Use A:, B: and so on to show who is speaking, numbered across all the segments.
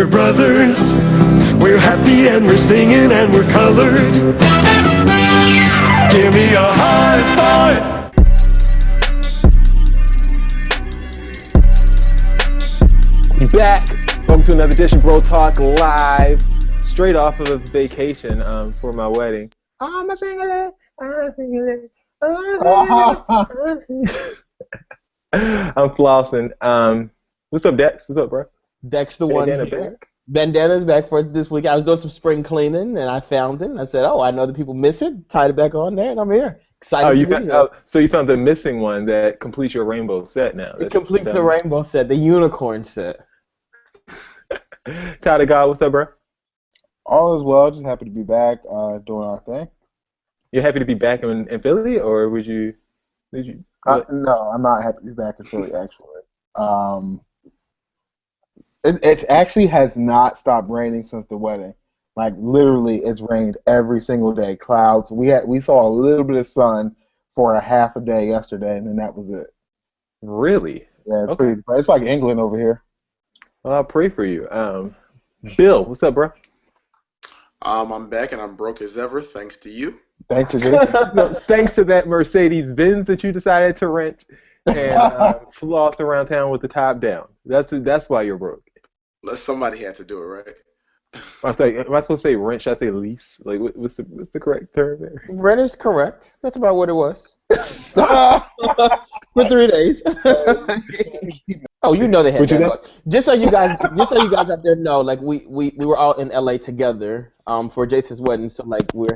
A: we're brothers. We're happy and we're singing and we're colored. Give me a high five.
B: We back. Welcome to another edition, Bro Talk Live. Straight off of a vacation for my wedding. I'm a single. I'm flossing. What's up, Dex? What's up, bro?
C: Dex the one
B: Bandana
C: here.
B: back.
C: Bandana's back for this week. I was doing some spring cleaning and I found it. And I said, "Oh, I know that people miss it." Tied it back on there, and I'm here. Excited.
B: So you found the missing one that completes your rainbow set now.
C: It completes the rainbow set, the unicorn set.
B: Tyler God, what's up, bro?
D: All is well. Just happy to be back doing our thing.
B: You're happy to be back in Philly, or did you?
D: No, I'm not happy to be back in Philly, actually. It actually has not stopped raining since the wedding. Like, literally, it's rained every single day. Clouds. We saw a little bit of sun for a half a day yesterday, and then that was it.
B: Really?
D: Yeah, it's pretty. It's like England over here.
B: Well, I'll pray for you. Bill, what's up, bro?
E: I'm back and I'm broke as ever, thanks to you.
D: Thanks again.
B: No, thanks to that Mercedes-Benz that you decided to rent and floss around town with the top down. That's why you're broke.
E: Somebody had to do it, right?
B: I'm sorry, am I supposed to say rent? Should I say lease? Like, what's the correct term there?
C: Rent is correct. That's about what it was. For 3 days. Oh, you know they had that. Just so you guys out there know, like we were all in LA together for Jason's wedding, so like we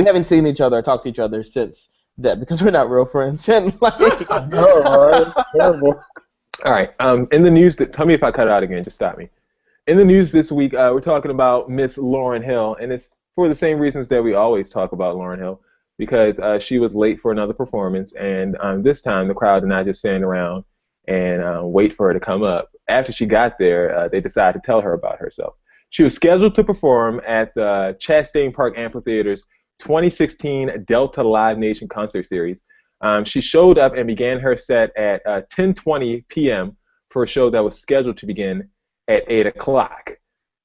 C: haven't seen each other or talked to each other since that because we're not real friends. And like,
D: Terrible.
B: All right. In the news, tell me if I cut out again. Just stop me. In the news this week, we're talking about Miss Lauryn Hill, and it's for the same reasons that we always talk about Lauryn Hill, because she was late for another performance, and this time the crowd did not just stand around and wait for her to come up. After she got there, they decided to tell her about herself. She was scheduled to perform at the Chastain Park Amphitheater's 2016 Delta Live Nation concert series. She showed up and began her set at 10:20 p.m. for a show that was scheduled to begin at 8 o'clock.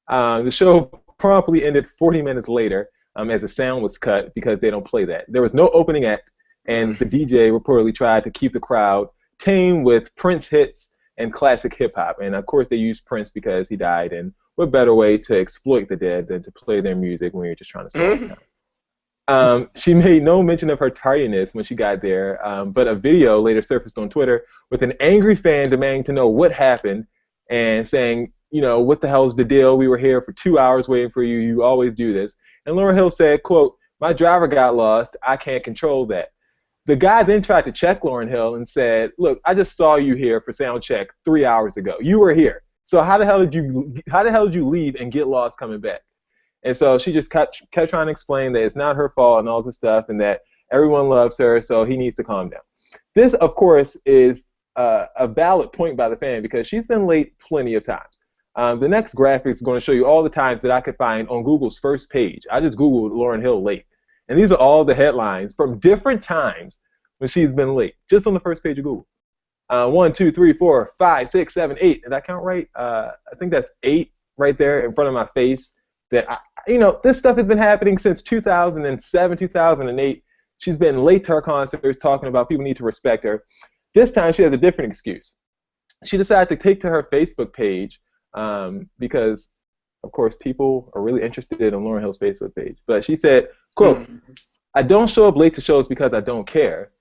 B: The show promptly ended 40 minutes later as the sound was cut because they don't play that. There was no opening act, and the DJ reportedly tried to keep the crowd tame with Prince hits and classic hip-hop. And, of course, they used Prince because he died, and what better way to exploit the dead than to play their music when you're just trying to sell time. She made no mention of her tardiness when she got there, but a video later surfaced on Twitter with an angry fan demanding to know what happened and saying, what the hell's the deal? We were here for 2 hours waiting for you. You always do this. And Lauryn Hill said, quote, "My driver got lost. I can't control that." The guy then tried to check Lauryn Hill and said, "Look, I just saw you here for sound check 3 hours ago. You were here. So how the hell did you leave and get lost coming back?" And so she just kept trying to explain that it's not her fault and all this stuff, and that everyone loves her, so he needs to calm down. This, of course, is a valid point by the fan because she's been late plenty of times. The next graphic is going to show you all the times that I could find on Google's first page. I just Googled Lauryn Hill late. And these are all the headlines from different times when she's been late, just on the first page of Google. 1, 2, 3, 4, 5, 6, 7, 8. Did I count right? I think that's 8 right there in front of my face. This stuff has been happening since 2007, 2008. She's been late to her concerts talking about people need to respect her. This time she has a different excuse. She decided to take to her Facebook page because, of course, people are really interested in Lauryn Hill's Facebook page. But she said, quote, "I don't show up late to shows because I don't care.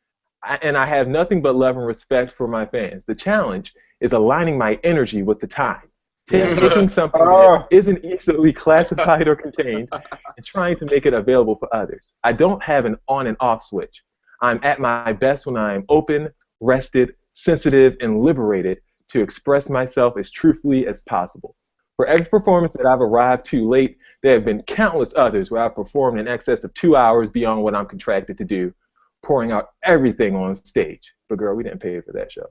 B: And I have nothing but love and respect for my fans. The challenge is aligning my energy with the time. Taking something that isn't easily classified or contained and trying to make it available for others. I don't have an on and off switch. I'm at my best when I am open, rested, sensitive, and liberated to express myself as truthfully as possible. For every performance that I've arrived too late, there have been countless others where I've performed in excess of 2 hours beyond what I'm contracted to do, pouring out everything on stage." But girl, we didn't pay for that show.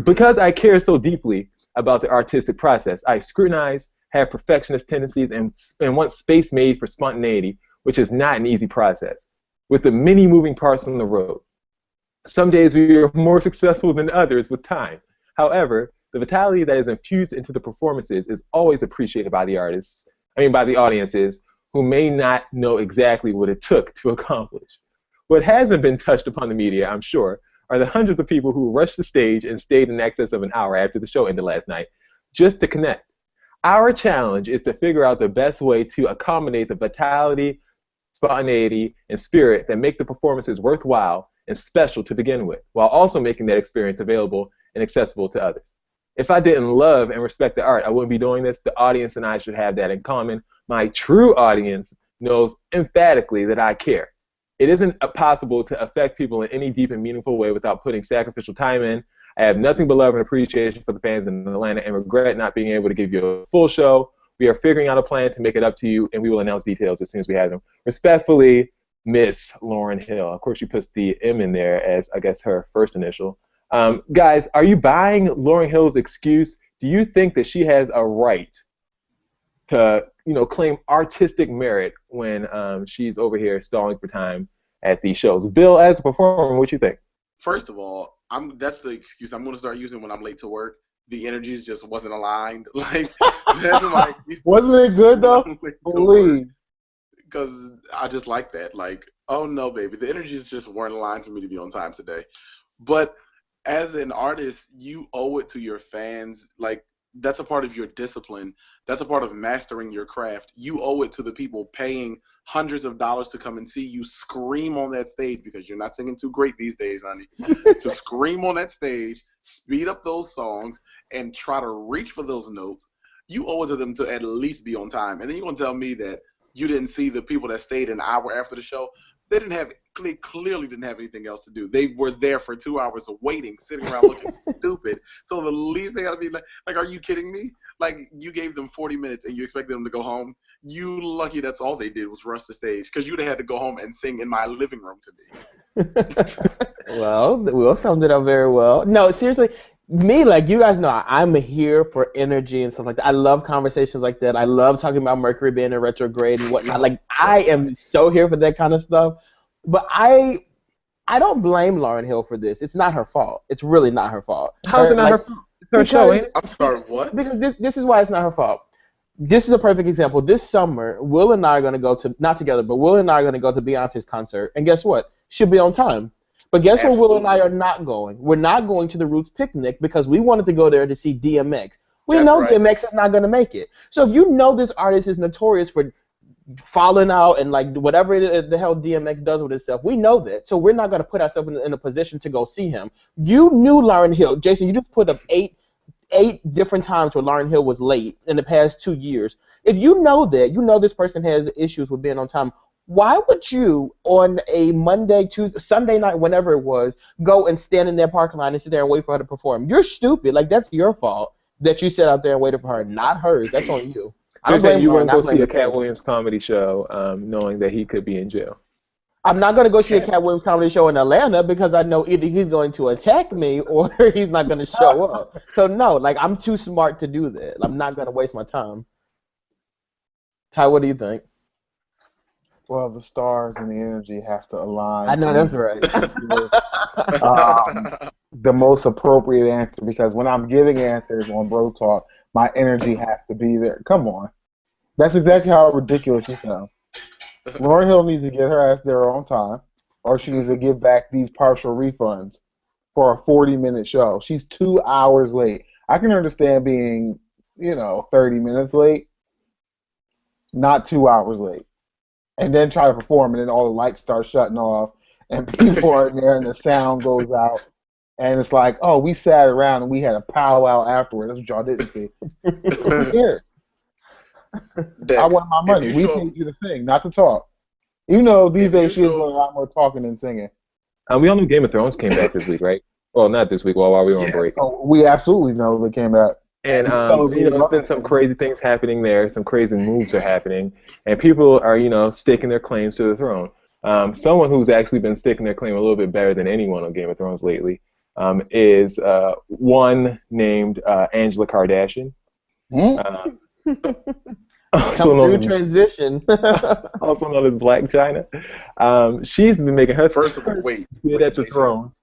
B: "Because I care so deeply about the artistic process, I scrutinize, have perfectionist tendencies, and want space made for spontaneity, which is not an easy process. With the many moving parts on the road, some days we are more successful than others with time. However, The vitality that is infused into the performances is always appreciated by the by the audiences who may not know exactly what it took to accomplish. What hasn't been touched upon the media, I'm sure, are the hundreds of people who rushed the stage and stayed in excess of an hour after the show ended last night just to connect. Our challenge is to figure out the best way to accommodate the vitality, spontaneity, and spirit that make the performances worthwhile and special to begin with, while also making that experience available and accessible to others. If I didn't love and respect the art, I wouldn't be doing this. The audience and I should have that in common. My true audience knows emphatically that I care. It isn't possible to affect people in any deep and meaningful way without putting sacrificial time in. I have nothing but love and appreciation for the fans in Atlanta and regret not being able to give you a full show. We are figuring out a plan to make it up to you, and we will announce details as soon as we have them. Respectfully, Miss Lauryn Hill. Of course, she puts the M in there as, I guess, her first initial. Guys, are you buying Lauryn Hill's excuse? Do you think that she has a right to, claim artistic merit when she's over here stalling for time at these shows? Bill, as a performer, what you think?
E: First of all, that's the excuse I'm going to start using when I'm late to work. The energies just wasn't aligned. Like, that's my excuse.
D: Wasn't it good though? Please.
E: Because I just like that. Like, oh no, baby, the energies just weren't aligned for me to be on time today. But as an artist, you owe it to your fans. Like, that's a part of your discipline. That's a part of mastering your craft. You owe it to the people paying hundreds of dollars to come and see you scream on that stage, because you're not singing too great these days, honey. To scream on that stage, speed up those songs, and try to reach for those notes. You owe it to them to at least be on time. And then you're going to tell me that you didn't see the people that stayed an hour after the show. They clearly didn't have anything else to do. They were there for 2 hours waiting, sitting around looking stupid. So the least they got to be like, are you kidding me? Like, you gave them 40 minutes and you expected them to go home? You lucky that's all they did was rush the stage, because you'd have had to go home and sing in my living room today.
C: Well, Will summed it up very well. No, seriously, me, like, you guys know, I'm here for energy and stuff like that. I love conversations like that. I love talking about Mercury being in retrograde and whatnot. Like, I am so here for that kind of stuff. But I don't blame Lauryn Hill for this. It's not her fault. It's really not her fault.
B: How is it not her fault? It's her show, ain't it?
E: I'm sorry, what?
C: Because this is why it's not her fault. This is a perfect example. This summer, Will and I are going to go to, not together, but Will and I are going to go to Beyonce's concert. And guess what? She'll be on time. But guess where Will and I are not going? We're not going to the Roots picnic because we wanted to go there to see DMX. We know right. DMX is not going to make it. So if you know this artist is notorious for falling out and like whatever the hell DMX does with himself, we know that. So we're not going to put ourselves in a position to go see him. You knew Lauryn Hill. Jason, you just put up eight different times where Lauryn Hill was late in the past 2 years. If you know that, you know this person has issues with being on time, why would you, on a Monday, Tuesday, Sunday night, whenever it was, go and stand in their parking lot and sit there and wait for her to perform? You're stupid. Like, that's your fault that you sat out there and waited for her, not hers. That's on you.
B: So you're saying you wouldn't go see a Cat Williams comedy show knowing that he could be in jail?
C: I'm not going to go see a Cat Williams comedy show in Atlanta because I know either he's going to attack me or he's not going to show up. So, no, like, I'm too smart to do that. I'm not going to waste my time. Ty, what do you think?
D: Well, the stars and the energy have to align.
C: I know that's right.
D: The most appropriate answer, because when I'm giving answers on Bro Talk, my energy has to be there. Come on. That's exactly how ridiculous you sound. Lauryn Hill needs to get her ass there on time, or she needs to give back these partial refunds for a 40-minute show. She's 2 hours late. I can understand being, 30 minutes late, not 2 hours late. And then try to perform, and then all the lights start shutting off, and people are in there, and the sound goes out, and it's like, oh, we sat around and we had a powwow afterward. That's what y'all didn't see. Here. I want my money. We paid you to sing, not to talk. Even though these days she's doing a lot more talking than singing.
B: We all know Game of Thrones came back this week, right? Well, not this week, while we were on break.
D: Oh, we absolutely know they came back.
B: And, there's been some crazy things happening there. Some crazy moves are happening. And people are, staking their claims to the throne. Someone who's actually been staking their claim a little bit better than anyone on Game of Thrones lately is one named Angela Kardashian.
C: Also known transition.
B: Also known as Black China. She's been making her
E: first of all, wait
B: at the throne.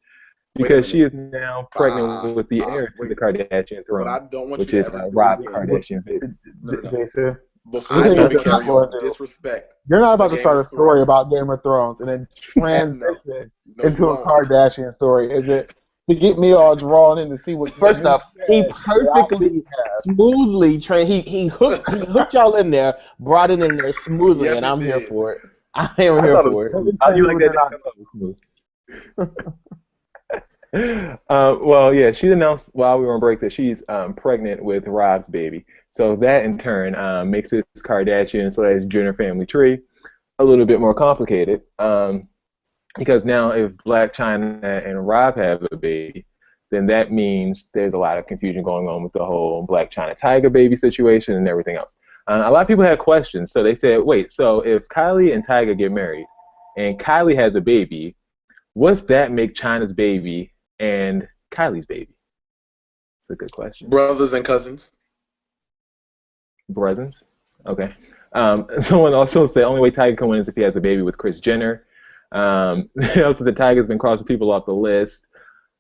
B: because she is now pregnant with the heir to the Kardashian
E: But
B: throne,
E: I don't want
B: which
E: you
B: is
E: to ever do it
B: Rob
E: again.
B: Kardashian's baby.
E: No.
D: Jason,
E: Before I
D: you're
E: even carry on, disrespect.
D: not about
E: the
D: to start
E: Game
D: a
E: of
D: story
E: Thrones.
D: about Game of Thrones and then transition
E: No,
D: into
E: you
D: a
E: won't.
D: Kardashian story. Is it to get me all drawn in to see what?
C: First off, he
D: that I
C: perfectly
D: didn't have?
C: smoothly trained. He hooked y'all in there, brought it in there smoothly,
E: Yes,
C: and
E: he
C: I'm here
E: did.
C: for it. I am here
B: thought it
C: for
B: was
C: it.
B: smooth. How do you like that? Well, yeah, she announced while we were on break that she's pregnant with Rob's baby. So that in turn makes this Kardashian / Jenner family tree a little bit more complicated. Because now if Black China and Rob have a baby, then that means there's a lot of confusion going on with the whole Black China Tiger baby situation and everything else. A lot of people had questions, so they said, wait, so if Kylie and Tiger get married and Kylie has a baby, what's that make China's baby and Kylie's baby? It's a good question.
E: Brothers and cousins.
B: Brothers? Okay. Someone also said only way Tiger can win is if he has a baby with Kris Jenner. They also said Tiger's been crossing people off the list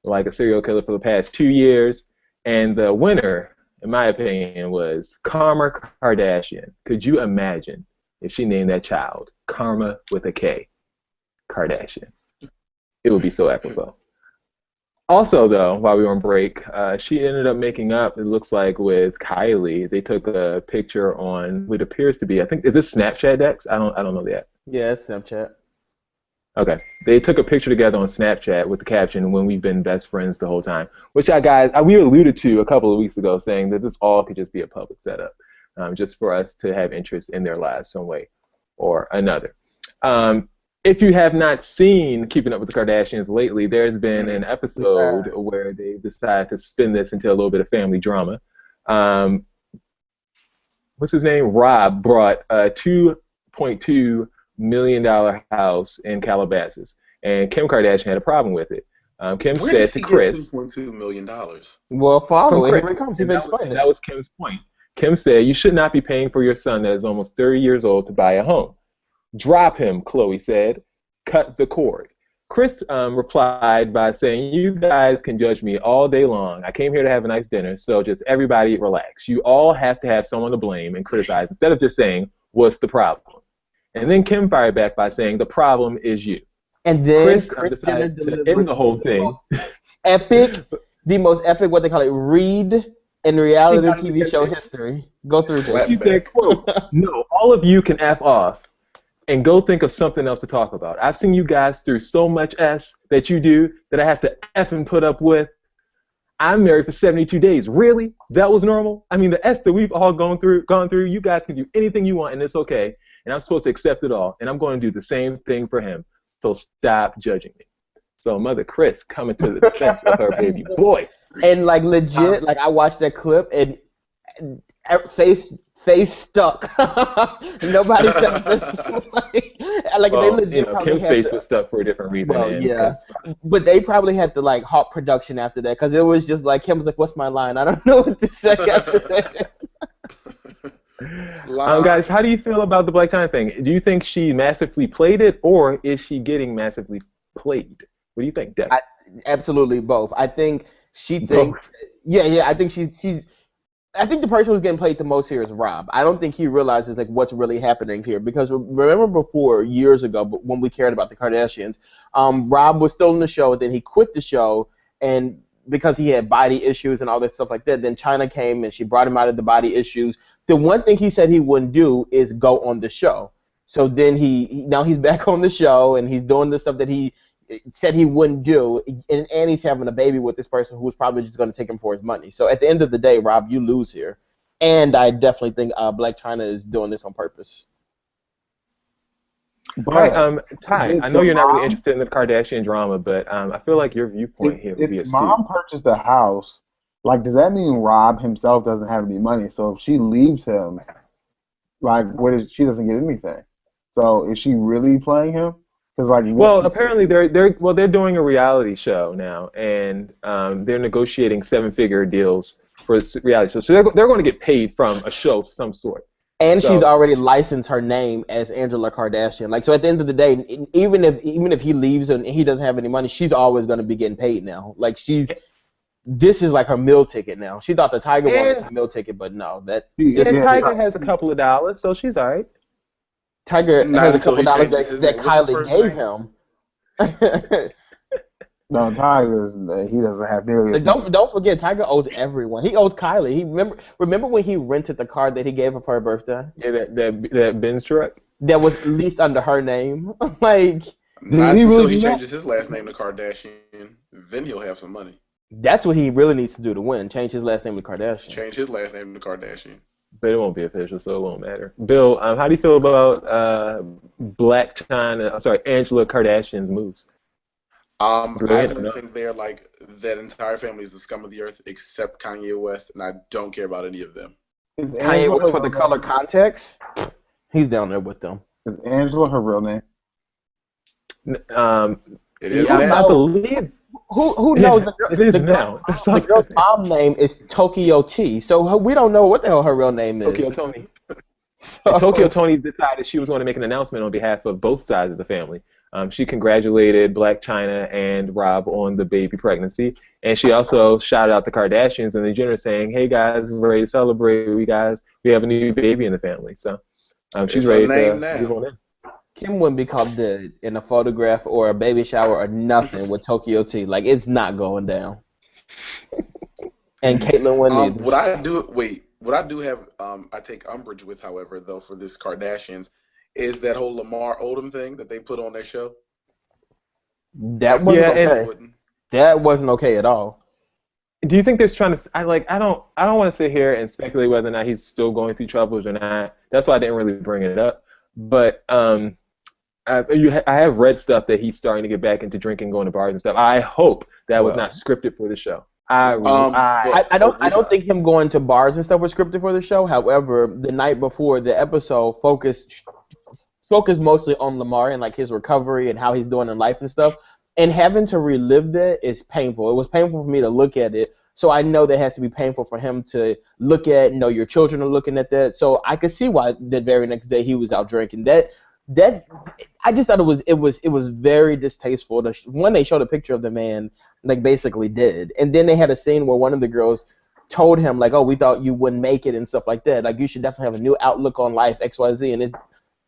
B: like a serial killer for the past 2 years. And the winner, in my opinion, was Karma Kardashian. Could you imagine if she named that child Karma with a K? Kardashian. It would be so apropos. Also, though, while we were on break, she ended up making up, it looks like, with Kylie. They took a picture on what appears to be, I think, is this Snapchat, Dex? I don't know the app.
C: Yeah, it's Snapchat.
B: Okay. They took a picture together on Snapchat with the caption, "When we've been best friends the whole time," which we alluded to a couple of weeks ago, saying that this all could just be a public setup, just for us to have interest in their lives some way or another. If you have not seen Keeping Up with the Kardashians lately, there's been an episode where they decided to spin this into a little bit of family drama. What's his name? Rob brought a $2.2 million house in Calabasas, and Kim Kardashian had a problem with it. Kim
E: Where
B: said
E: does
B: to
E: he
B: Chris,
E: get $2.2 million?
C: Well, follow it.
B: Chris,
C: Here it comes.
B: and
C: You've explained it.
B: that was Kim's point. Kim said, "You should not be paying for your son that is almost 30 years old to buy a home." "Drop him," Chloe said. "Cut the cord." Chris replied by saying, "You guys can judge me all day long. I came here to have a nice dinner, so just everybody relax. You all have to have someone to blame and criticize instead of just saying, 'What's the problem?'" And then Kim fired back by saying, "The problem is you."
C: And then
B: Chris
C: Jenner
B: decided to
C: delivered
B: end the whole thing.
C: the most epic, what they call it, read in reality TV show history. Go through this.
B: She said, quote, "No, all of you can F off and go think of something else to talk about. I've seen you guys through so much S that you do that I have to F and put up with. I'm married for 72 days. Really? That was normal? I mean, the S that we've all gone through, you guys can do anything you want and it's okay. And I'm supposed to accept it all. And I'm going to do the same thing for him. So stop judging me." So Mother Chris coming to the defense of her baby boy.
C: And like legit, like I watched that clip and face stuck. Nobody said like
B: Well,
C: they legit.
B: Kim's face was stuck for a different reason.
C: Well, yeah, but they probably had to like halt production after that because it was just like Kim was like, "What's my line? I don't know what to say after that."
B: Guys, how do you feel about the Black China thing? Do you think she massively played it, or is she getting massively played? What do you think, Dex?
C: Absolutely both. I think she thinks. Yeah. I think she's. I think the person who's getting played the most here is Rob. I don't think he realizes like what's really happening here because remember before years ago, but when we cared about the Kardashians, Rob was still in the show. Then he quit the show, and because he had body issues and all that stuff like that, then China came and she brought him out of the body issues. The one thing he said he wouldn't do is go on the show. So then now he's back on the show and he's doing the stuff that he said he wouldn't do, and he's having a baby with this person who's probably just going to take him for his money. So at the end of the day, Rob, you lose here. And I definitely think Black China is doing this on purpose.
B: But, Ty, I know you're not really interested in the Kardashian drama, but I feel like your viewpoint here would be astute.
D: If mom purchased the house, like, does that mean Rob himself doesn't have any money? So if she leaves him, like, she doesn't get anything. So is she really playing him? Cause like,
B: well, apparently they're doing a reality show now, and they're negotiating 7-figure deals for reality shows. So they're going to get paid from a show of some sort.
C: And she's
B: So-
C: already licensed her name as Angela Kardashian. Like, so at the end of the day, even if he leaves and he doesn't have any money, she's always going to be getting paid now. Like, this is like her meal ticket now. She thought the Tiger one was her meal ticket, but no,
B: Tiger has a couple of dollars, so she's all right.
C: Tiger
E: Not
C: has a
E: until
C: couple
E: he
C: dollars
E: changes his
C: that
E: name. What's his
C: Kylie
E: first
C: gave
E: name?
C: him.
D: No, Tiger's he doesn't have nearly as
C: Like,
D: much.
C: don't forget, Tiger owes everyone. He owes Kylie. He remember when he rented the car that he gave her for her birthday?
B: Yeah, that Benz truck.
C: That was leased under her name. Like,
E: Not
D: he
E: until
D: really
E: he
D: do that?
E: changes his last name to Kardashian. Then he'll have some money.
C: that's what he really needs to do to win. Change his last name to Kardashian.
E: Change his last name to Kardashian.
B: But it won't be official, so it won't matter. Bill, how do you feel about Angela Kardashian's moves?
E: I
B: Great,
E: really
B: no?
E: think they're like that entire family is the scum of the earth except Kanye West, and I don't care about any of them.
D: Is
C: Kanye
D: Angela
C: West for
D: her
C: the
D: real
C: color
D: name?
C: context. He's down there with them.
D: Is Angela her real name?
E: It is
B: I
E: now.
B: believe
C: Who knows?
B: it is
C: the
B: now.
C: The girl's mom name is Tokyo T, so we don't know what the hell her real name is.
B: Tokyo Tony.
C: So-
B: And Tokyo Tony decided she was going to make an announcement on behalf of both sides of the family. She congratulated Black China and Rob on the baby pregnancy, and she also shouted out the Kardashians and the Jenners, saying, "Hey guys, we're ready to celebrate. We have a new baby in the family." So she's
E: It's
B: ready
E: her name
B: to
E: now.
B: move on in.
C: Kim wouldn't be caught dead in a photograph or a baby shower or nothing with Tokyo T. Like, it's not going down. And Caitlyn wouldn't either.
E: What I do have, I take umbrage with, however, though, for this Kardashians, is that whole Lamar Odom thing that they put on their show.
C: That wasn't okay. That wasn't okay at all.
B: Do you think there's trying to? I don't want to sit here and speculate whether or not he's still going through troubles or not. That's why I didn't really bring it up. But I have read stuff that he's starting to get back into drinking, going to bars and stuff. I hope that was not scripted for the show. I
C: don't think him going to bars and stuff was scripted for the show. However, the night before, the episode focused mostly on Lamar and like his recovery and how he's doing in life and stuff. And having to relive that is painful. It was painful for me to look at it. So I know that has to be painful for him to look at. You know, your children are looking at that. So I could see why the very next day he was out drinking. That I just thought it was very distasteful. When they showed a picture of the man like basically dead, and then they had a scene where one of the girls told him like, "Oh, we thought you wouldn't make it" and stuff like that. Like, you should definitely have a new outlook on life, XYZ. And it,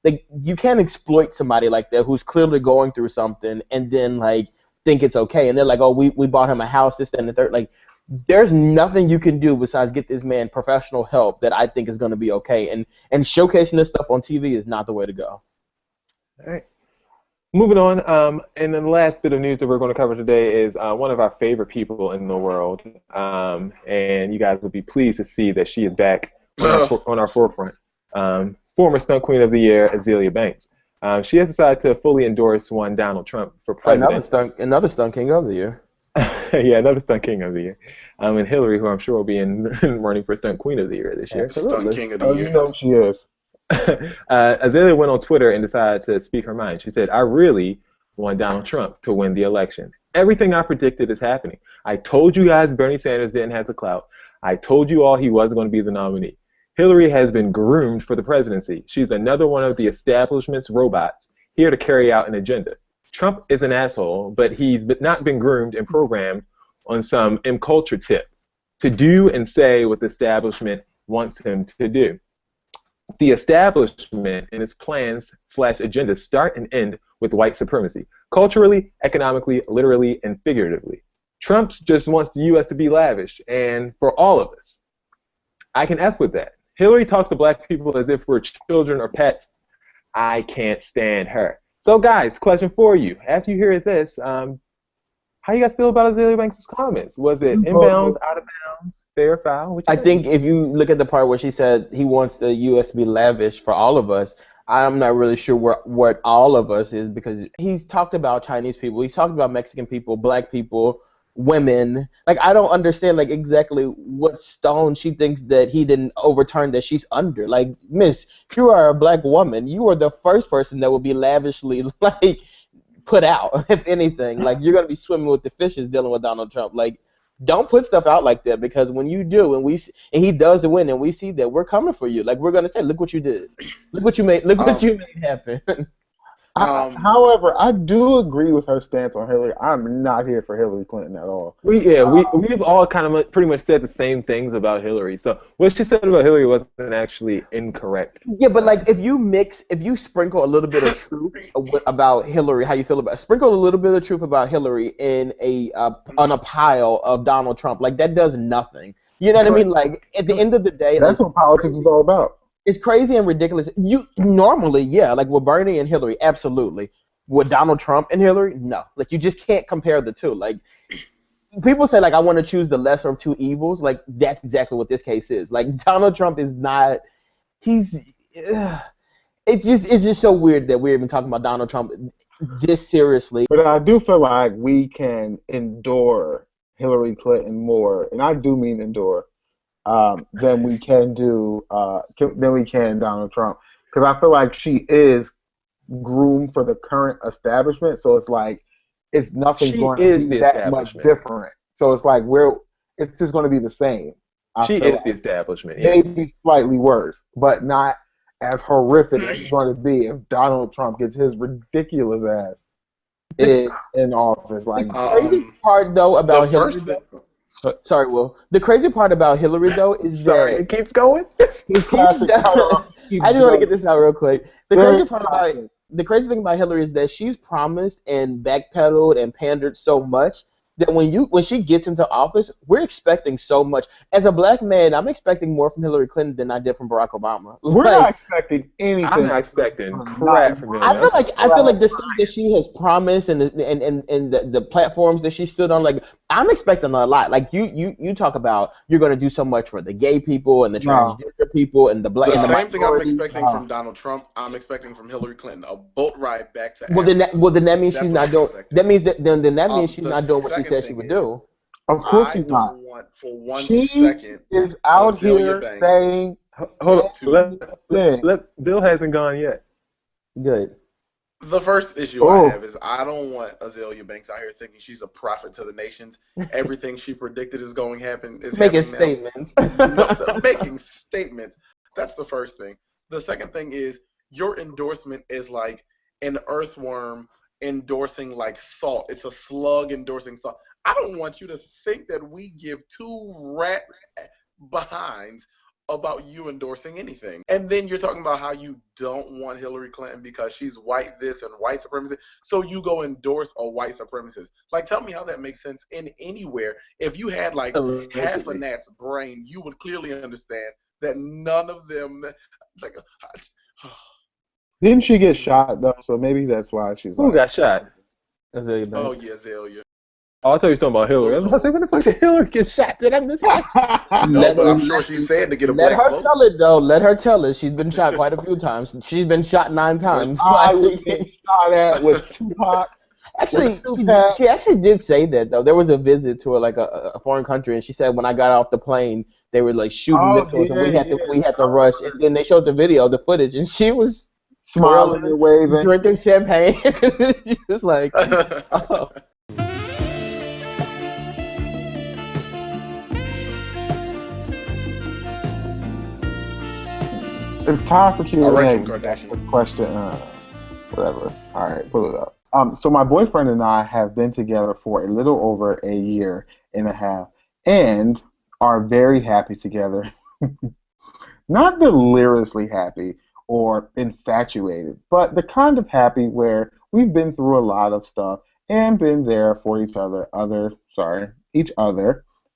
C: like, you can't exploit somebody like that who's clearly going through something and then like think it's okay. And they're like, "Oh, we bought him a house, this, that, and the third." Like, there's nothing you can do besides get this man professional help that I think is going to be okay. And showcasing this stuff on TV is not the way to go.
B: All right. Moving on, and then the last bit of news that we're going to cover today is one of our favorite people in the world, and you guys will be pleased to see that she is back on our forefront. Former Stunt Queen of the Year, Azealia Banks. She has decided to fully endorse one Donald Trump for president.
C: Another stunt king of the year.
B: Yeah, another Stunt King of the Year. And Hillary, who I'm sure will be running for Stunt Queen of the Year this year.
E: Stunt King of the
D: Oh,
E: Year.
D: you know she is.
B: Azealia went on Twitter and decided to speak her mind. She said, "I really want Donald Trump to win the election. Everything I predicted is happening. I told you guys Bernie Sanders didn't have the clout. I told you all he was going to be the nominee. Hillary has been groomed for the presidency. She's another one of the establishment's robots here to carry out an agenda. Trump is an asshole, but he's not been groomed and programmed on some M-culture tip to do and say what the establishment wants him to do. The establishment and its plans/agendas start and end with white supremacy, culturally, economically, literally, and figuratively. Trump just wants the U.S. to be lavish, and for all of us. I can F with that. Hillary talks to black people as if we're children or pets. I can't stand her." So, guys, question for you. After you hear this, how you guys feel about Azealia Banks' comments? Was it inbounds, out of bounds, fair, foul?
C: I think if you look at the part where she said he wants the U.S. to be lavish for all of us, I'm not really sure what all of us is, because he's talked about Chinese people, he's talked about Mexican people, black people, women. Like, I don't understand like exactly what stone she thinks that he didn't overturn that she's under. Like, miss, you are a black woman. You are the first person that will be lavishly like put out, if anything. Like, you're gonna be swimming with the fishes dealing with Donald Trump. Like, don't put stuff out like that, because when you do, and he does win, and we see that, we're coming for you. Like, we're gonna say, look what you did, look what you made happen.
D: However, I do agree with her stance on Hillary. I'm not here for Hillary Clinton at all.
B: We've all kind of pretty much said the same things about Hillary. So what she said about Hillary wasn't actually incorrect.
C: Yeah, but like if you sprinkle a little bit of truth about Hillary, how you feel about sprinkle a little bit of truth about Hillary in on a pile of Donald Trump, like that does nothing. You know what I mean? Like at the end of the day,
D: that's what politics is all about.
C: It's crazy and ridiculous. You normally, yeah, like with Bernie and Hillary, absolutely. With Donald Trump and Hillary, no. Like you just can't compare the two. Like people say, like I want to choose the lesser of two evils. Like that's exactly what this case is. Like Donald Trump is not. It's just so weird that we're even talking about Donald Trump this seriously.
D: But I do feel like we can endure Hillary Clinton more, and I do mean endure. Than we can Donald Trump, because I feel like she is groomed for the current establishment. So it's like nothing's going to be that much different. So it's like it's just going to be the same.
B: She is the establishment. Yeah.
D: Maybe slightly worse, but not as horrific as it's going to be if Donald Trump gets his ridiculous ass in office. Like
C: the crazy part though about Hillary. Sorry, Will. The crazy part about Hillary, though, is that
B: it keeps going.
C: I just want to get this out real quick. The crazy thing about Hillary is that she's promised and backpedaled and pandered so much that when she gets into office, we're expecting so much. As a black man, I'm expecting more from Hillary Clinton than I did from Barack Obama.
D: We're not expecting anything.
B: I'm not expecting crap from Hillary.
C: I feel like the stuff that she has promised and the platforms that she stood on, like I'm expecting a lot. Like you talk about you're going to do so much for the gay people and the transgender people and the black.
E: The same thing I'm expecting from Donald Trump, I'm expecting from Hillary Clinton. A boat ride back to
C: Africa. Then that means she's not doing. That means that she's not doing what she said she would do.
D: Of course she's not.
E: I don't want for one
D: she
E: second.
D: Is out
E: Azealia
D: here
E: Banks.
D: saying.
B: Hold on. Bill hasn't gone yet.
C: Good.
E: The first issue I have is I don't want Azealia Banks out here thinking she's a prophet to the nations. Everything she predicted is going to happen.
C: Making statements.
E: Making statements. That's the first thing. The second thing is your endorsement is like an earthworm endorsing like salt. It's a slug endorsing salt. I don't want you to think that we give two rats behinds about you endorsing anything. And then you're talking about how you don't want Hillary Clinton because she's white this and white supremacist. So you go endorse a white supremacist. Like, tell me how that makes sense in anywhere. If you had like half a gnat's brain, you would clearly understand that none of them like
D: Didn't she get shot though? So maybe that's why she's.
B: Who got shot?
C: Azealia Banks.
E: Oh yeah, Azealia.
B: Oh, I thought you were talking about Hillary. I was about to say, when the fuck did Hillary get shot? Did I miss that?
E: No, but I'm sure she said to get a black vote.
C: Let her tell it, though. Let her tell it. She's been shot quite a few times. She's been shot 9 times.
D: I was shot at with Tupac.
C: Actually, she actually did say that, though. There was a visit to a foreign country, and she said when I got off the plane, they were like shooting missiles, and we had to rush. And then they showed the video, the footage, and she was
D: smiling and waving,
C: drinking champagne. Just like, oh.
D: It's time for Q&A.
E: Kardashian.
D: Question, whatever. All right, pull it up. So my boyfriend and I have been together for a little over a year and a half, and are very happy together. Not deliriously happy or infatuated, but the kind of happy where we've been through a lot of stuff and been there for each other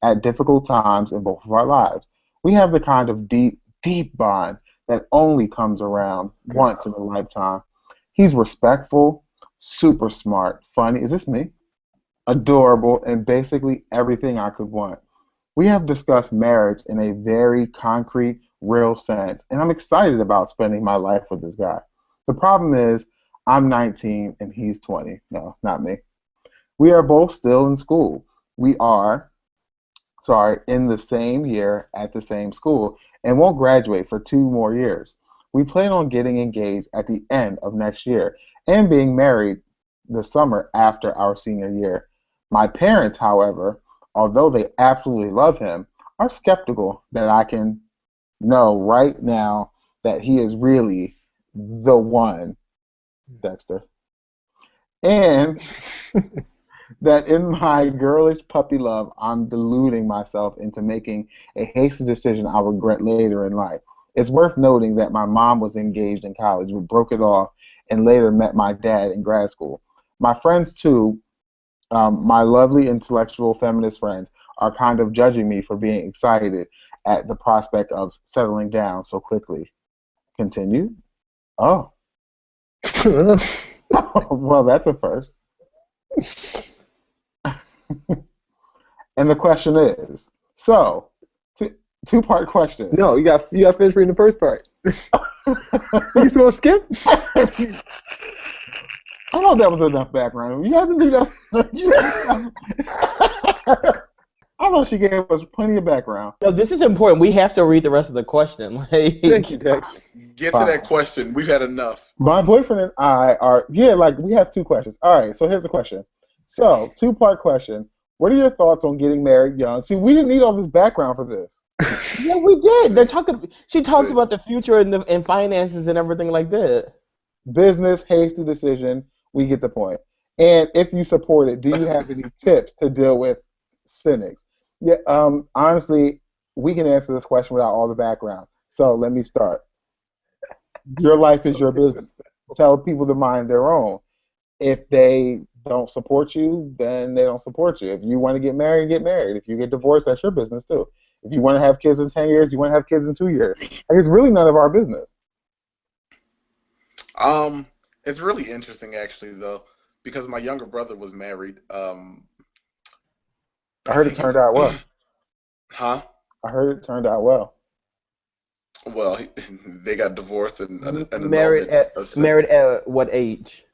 D: at difficult times in both of our lives. We have the kind of deep bond that only comes around once in a lifetime. He's respectful, super smart, funny, is this me? Adorable, and basically everything I could want. We have discussed marriage in a very concrete, real sense, and I'm excited about spending my life with this guy. The problem is, I'm 19 and he's 20. No, not me. We are both still in school. We are, in the same year at the same school, and won't graduate for 2 more years. We plan on getting engaged at the end of next year and being married the summer after our senior year. My parents, however, although they absolutely love him, are skeptical that I can know right now that he is really the one, Dexter. And that in my girlish puppy love, I'm deluding myself into making a hasty decision I'll regret later in life. It's worth noting that my mom was engaged in college, but broke it off and later met my dad in grad school. My friends, too, my lovely intellectual feminist friends, are kind of judging me for being excited at the prospect of settling down so quickly. Continue? Oh. Well, that's a first. And the question is, so, two-part question.
B: No, you got finished reading the first part. You just want to skip?
D: I thought that was enough background. You have to do that. I thought she gave us plenty of background.
C: No, this is important. We have to read the rest of the question. Like,
B: Thank you, Dex.
E: Get to that question. We've had enough.
D: My boyfriend and I are, we have two questions. All right, so here's the question. So, two-part question. What are your thoughts on getting married young? See, we didn't need all this background for this.
C: Yeah, we did. They're talking. She talks about the future and finances and everything like that.
D: Business, hasty decision. We get the point. And if you support it, do you have any tips to deal with cynics? Yeah. Honestly, we can answer this question without all the background. So let me start. Your life is your business. Tell people to mind their own. If they don't support you, then they don't support you. If you want to get married, get married. If you get divorced, that's your business too. If you want to have kids in 10 years, you want to have kids in 2 years. Like, it's really none of our business.
E: It's really interesting actually though, because my younger brother was married.
D: I heard it turned out well.
E: Huh?
D: I heard it turned out well.
E: Well, they got divorced and
C: Married at what age?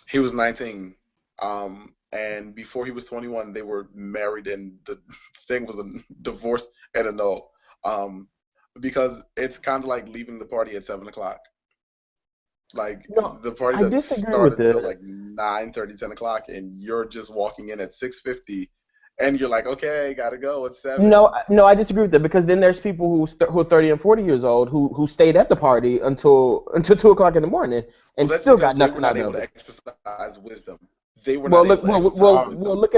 E: He was 19. And before he was 21, they were married, and the thing was a divorce and annul. Because it's kind of like leaving the party at 7 o'clock. Like,
C: No,
E: the party
C: I
E: doesn't
C: disagree
E: start
C: with
E: until
C: it.
E: like 9:30, 10 o'clock, and you're just walking in at 6:50, and you're like, okay, gotta go at 7.
C: No, I disagree with that because then there's people who are 30 and 40 years old who stayed at the party until 2 o'clock in the morning and
E: Well, that's
C: still
E: because
C: got
E: they were
C: nothing
E: not
C: out
E: able
C: of
E: to
C: it.
E: exercise wisdom. They were
C: Well,
E: not
C: look,
E: able to
C: well,
E: exercise wisdom.
C: look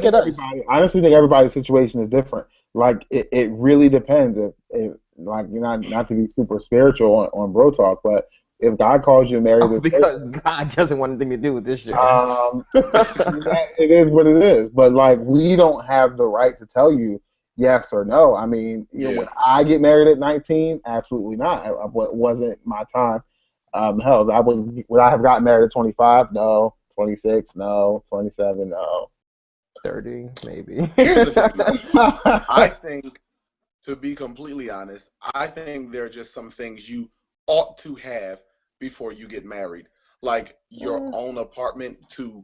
C: at us.
D: I honestly think everybody's situation is different. Like, it really depends. If like, you're not to be super spiritual on bro talk, but if God calls you to marry this
C: Because God doesn't want anything to do with this shit.
D: it is what it is. But like, we don't have the right to tell you yes or no. I mean, you know, would I get married at 19? Absolutely not. It wasn't my time. Hell, would I have gotten married at 25? No. 26? No. 27? No.
C: 30, maybe.
E: Here's the thing, though. I think, to be completely honest, I think there are just some things you ought to have before you get married, like your own apartment to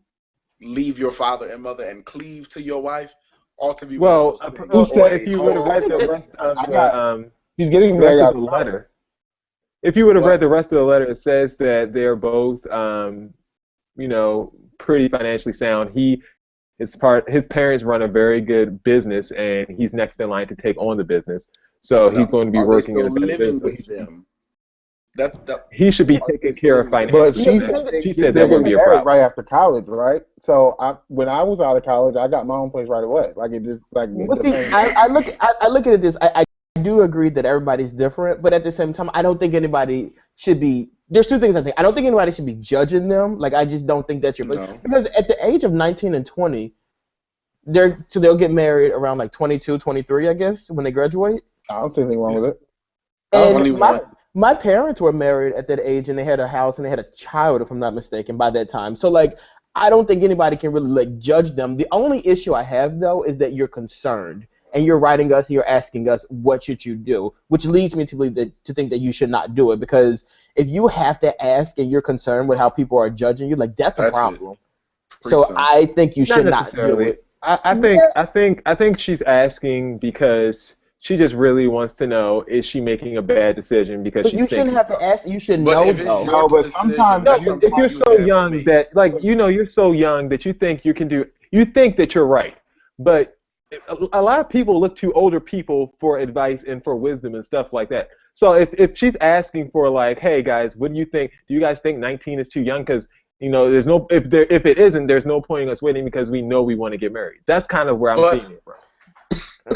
E: leave your father and mother and cleave to your wife. Ought to be
B: Well,
E: one of those things.
B: or if you would have read the rest of
D: He's getting
B: the
D: married
B: rest
D: out
B: of the letter. If you would have read the rest of the letter, it says that they're both, you know, pretty financially sound. His parents run a very good business, and he's next in line to take on the business. So he's going to be working in a better
E: living
B: business.
E: with them.
B: He should be taking care of
D: But
B: financially. She said that would be a problem.
D: right after college, right? So when I was out of college, I got my own place right away. Like, it just like.
C: Well, see, I look at it this. I do agree that everybody's different, but at the same time, I don't think anybody should be. There's two things I think. I don't think anybody should be judging them. Like, I just don't think that's because at the age of 19 and 20, they'll get married around like 22, 23, I guess, when they graduate.
D: I don't see anything wrong with it.
C: And my parents were married at that age, and they had a house, and they had a child, if I'm not mistaken, by that time. So, like, I don't think anybody can really, like, judge them. The only issue I have, though, is that you're concerned, and you're writing us, and you're asking us, what should you do? Which leads me to believe to think that you should not do it, because if you have to ask and you're concerned with how people are judging you, like, that's a problem. So I think you should not do it.
B: I think she's asking because she just really wants to know, is she making a bad decision because she's
C: you shouldn't have to ask. You should know, though.
D: No, but sometimes
B: if you're so young that, like, you know, you're so young that you think you can do, you think that you're right, but a lot of people look to older people for advice and for wisdom and stuff like that. So if she's asking for like, hey guys, what do you think? Do you guys think 19 is too young? Because there's no if it isn't, there's no point in us waiting because we know we want to get married. That's kind of where I'm seeing it, bro.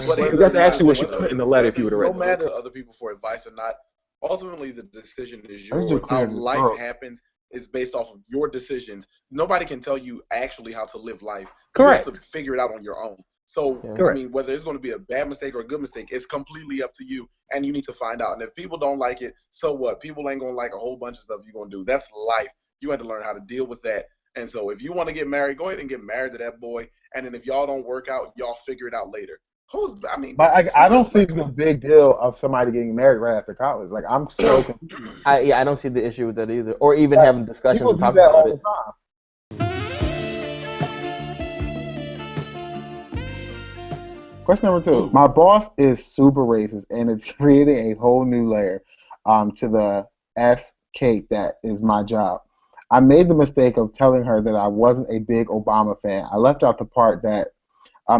E: But
B: That's actually what she put in the letter if you would have read it.
E: No matter to other people for advice or not, ultimately the decision is yours. How life happens is based off of your decisions. Nobody can tell you actually how to live life.
B: Correct.
E: You have to figure it out on your own. So, I mean, whether it's going to be a bad mistake or a good mistake, it's completely up to you, and you need to find out. And if people don't like it, so what? People ain't going to like a whole bunch of stuff you're going to do. That's life. You have to learn how to deal with that. And so if you want to get married, go ahead and get married to that boy. And then if y'all don't work out, y'all figure it out later.
D: But I don't see the big deal of somebody getting married right after college. Like, I'm so confused.
C: I don't see the issue with that either, or even having discussions and talking about it.
D: Question number 2. My boss is super racist, and it's creating a whole new layer to the S cake that is my job. I made the mistake of telling her that I wasn't a big Obama fan. I left out the part that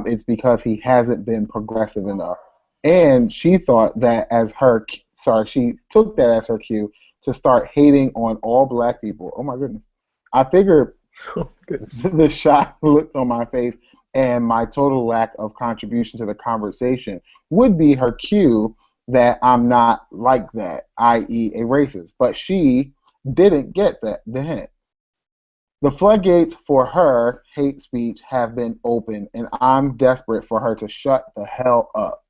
D: it's because he hasn't been progressive enough. And she thought that she took that as her cue to start hating on all black people. Oh my goodness. I figured the shocked look on my face and my total lack of contribution to the conversation would be her cue that I'm not like that, i.e. a racist. But she didn't get the hint. The floodgates for her hate speech have been open, and I'm desperate for her to shut the hell up.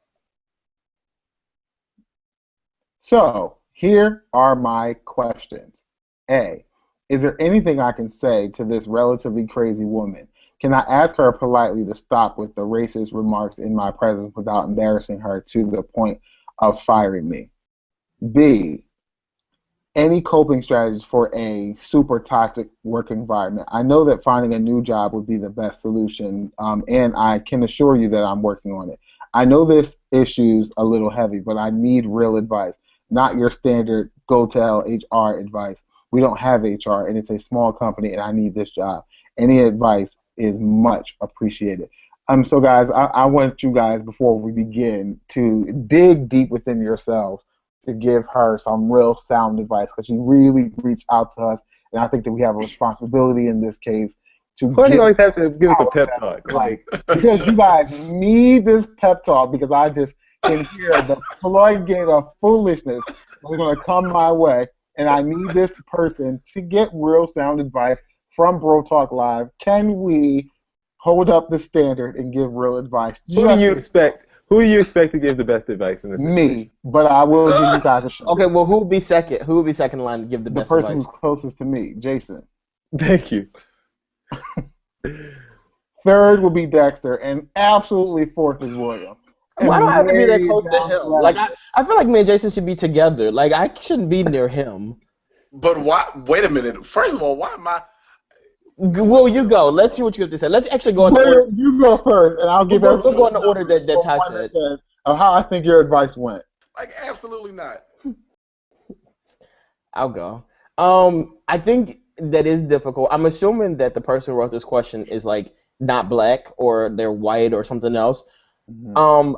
D: So, here are my questions. A, is there anything I can say to this relatively crazy woman? Can I ask her politely to stop with the racist remarks in my presence without embarrassing her to the point of firing me? B, any coping strategies for a super toxic work environment? I know that finding a new job would be the best solution, and I can assure you that I'm working on it. I know this issue's a little heavy, but I need real advice, not your standard go tell HR advice. We don't have HR, and it's a small company, and I need this job. Any advice is much appreciated. So guys, I want you guys, before we begin, to dig deep within yourselves to give her some real sound advice, because she really reached out to us, and I think that we have a responsibility in this case to.
B: Why do you always have to give us a pep talk?
D: Because you guys need this pep talk, because I just can hear the floodgate of foolishness that's going to come my way, and I need this person to get real sound advice from Bro Talk Live. Can we hold up the standard and give real advice?
B: Who do you expect to give the best advice in this?
D: Me, but I will give you guys a shot.
C: Okay, well, who would be second? Who would be second in line to give the best advice?
D: The person who's closest to me, Jason.
B: Thank you.
D: Third will be Dexter, and absolutely fourth is William.
C: Why do I have to be that close to him? Like, I feel like me and Jason should be together. Like, I shouldn't be near him.
E: But why? Wait a minute. First of all, why am I?
C: Well, you go. Let's see what you have to say. Let's actually go in the order.
D: You go first, and I'll give
C: We'll go in the order that Ty said.
D: Of how I think your advice went.
E: Like, absolutely not.
C: I'll go. I think that is difficult. I'm assuming that the person who wrote this question is, like, not black, or they're white or something else. Mm-hmm.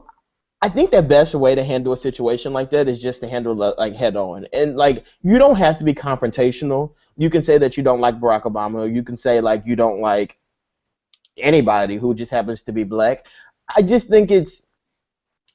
C: I think the best way to handle a situation like that is just to handle it, like, head on. And, like, you don't have to be confrontational. You can say that you don't like Barack Obama, or you can say, like, you don't like anybody who just happens to be black. I just think it's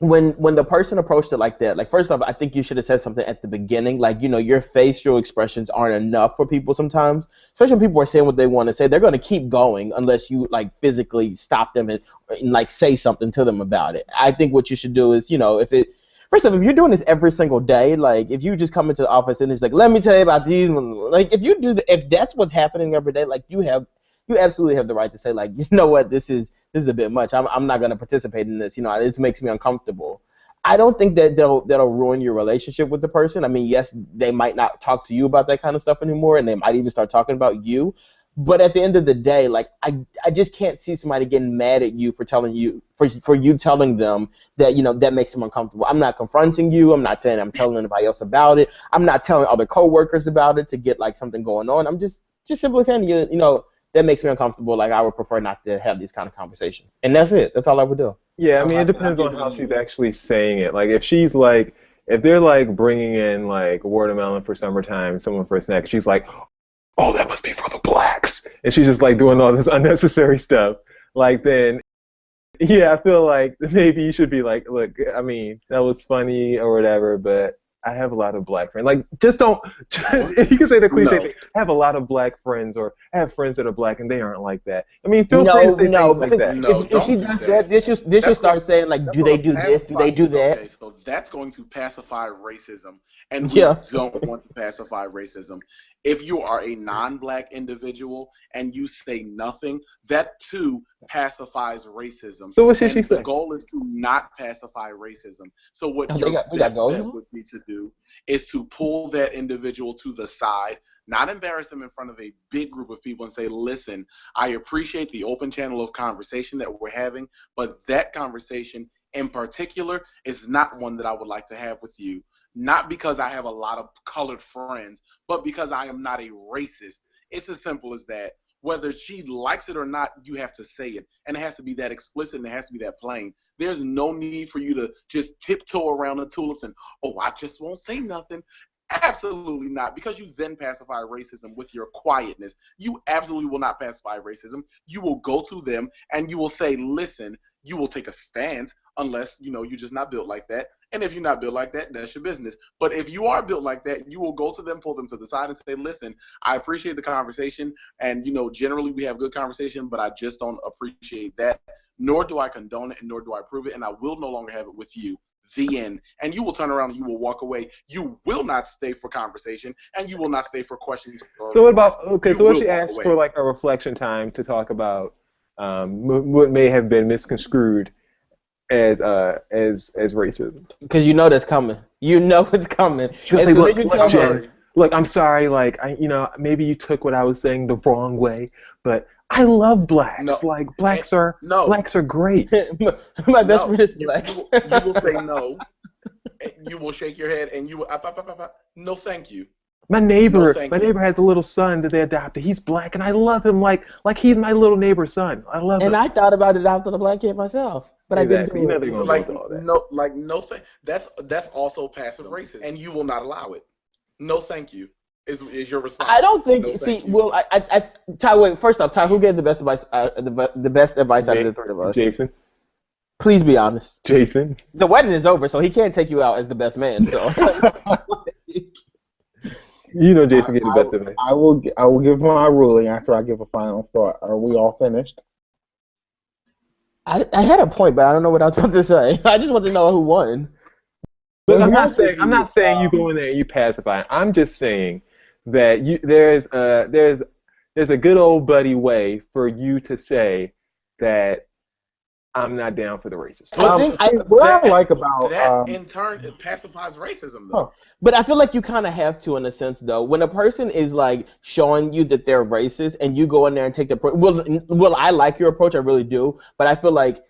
C: when the person approached it like that, like, first off, I think you should have said something at the beginning. Like, your facial expressions aren't enough for people sometimes. Especially when people are saying what they want to say. They're going to keep going unless you, like, physically stop them and like, say something to them about it. I think what you should do is, first off, if you're doing this every single day, like, if you just come into the office and it's like, let me tell you about these, like, if that's what's happening every day, like, you absolutely have the right to say, like, you know what, this is a bit much. I'm not going to participate in this. This makes me uncomfortable. I don't think that that'll ruin your relationship with the person. I mean, yes, they might not talk to you about that kind of stuff anymore, and they might even start talking about you. But at the end of the day, like, I just can't see somebody getting mad at you for telling you for you telling them that that makes them uncomfortable. I'm not confronting you. I'm not saying I'm telling anybody else about it. I'm not telling other coworkers about it to get, like, something going on. I'm just simply saying that makes me uncomfortable. Like, I would prefer not to have these kind of conversations. And that's it. That's all I would do.
B: Yeah, I mean, it depends on how she's actually saying it. Like, if they're like bringing in like watermelon for summertime, someone for a snack, she's like, "Oh, that must be for the blacks," and she's just like doing all this unnecessary stuff. Like, then, yeah, I feel like maybe you should be like, "Look, I mean, that was funny or whatever, but I have a lot of black friends. Like, just don't." You can say the cliche thing. I have a lot of black friends, or I have friends that are black and they aren't like that. I mean, feel free to say things like that.
C: If she does that, they should start saying like, do they do this? Do they do that?
E: Okay, so that's going to pacify racism, and we don't want to pacify racism. If you are a non-black individual and you say nothing, that too pacifies racism.
B: So what should she say?
E: The goal is to not pacify racism. So what
C: your best bet
E: would be to do is to pull that individual to the side, not embarrass them in front of a big group of people and say, listen, I appreciate the open channel of conversation that we're having, but that conversation in particular is not one that I would like to have with you. Not because I have a lot of colored friends, but because I am not a racist. It's as simple as that. Whether she likes it or not, you have to say it. And it has to be that explicit and it has to be that plain. There's no need for you to just tiptoe around the tulips and, oh, I just won't say nothing. Absolutely not, because you then pacify racism with your quietness. You absolutely will not pacify racism. You will go to them and you will say, listen, you will take a stance unless, you're just not built like that. And if you're not built like that, that's your business. But if you are built like that, you will go to them, pull them to the side and say, listen, I appreciate the conversation. And, generally we have good conversation, but I just don't appreciate that. Nor do I condone it and nor do I approve it. And I will no longer have it with you. The end. And you will turn around and you will walk away. You will not stay for conversation and you will not stay for questions.
B: So what about, so what she asked for like a reflection time to talk about what may have been misconstrued as racism.
C: Because you know that's coming. You know it's coming.
B: As soon as you tell her, look, I'm sorry, like maybe you took what I was saying the wrong way, but I love blacks.
E: No.
B: Like blacks are great.
C: My best friend is black.
E: You will say no. You will shake your head and you will no, thank you.
B: My neighbor has a little son that they adopted. He's black, and I love him like he's my little neighbor's son. I love him.
C: And I thought about adopting a black kid myself, but
B: exactly.
C: I didn't do
E: it. That's also passive racism, and you will not allow it. No, thank you. Is your response?
C: I don't think. Ty. Wait. First off, Ty, who gave the best advice? The best advice out of the three of us?
B: Jason.
C: Please be honest.
B: Jason.
C: The wedding is over, so he can't take you out as the best man. So.
B: Jason gave the best advice.
D: I will give my ruling after I give a final thought. Are we all finished?
C: I had a point, but I don't know what I was about to say. I just want to know who won.
B: Look, I'm not saying you go in there and you pacify. I'm just saying that there's a good old buddy way for you to say that I'm not down for the racist.
E: In turn it pacifies racism though.
D: Huh.
C: But I feel like you kind of have to in a sense though. When a person is like showing you that they're racist and you go in there and take the approach. Well, I like your approach, I really do. But I feel like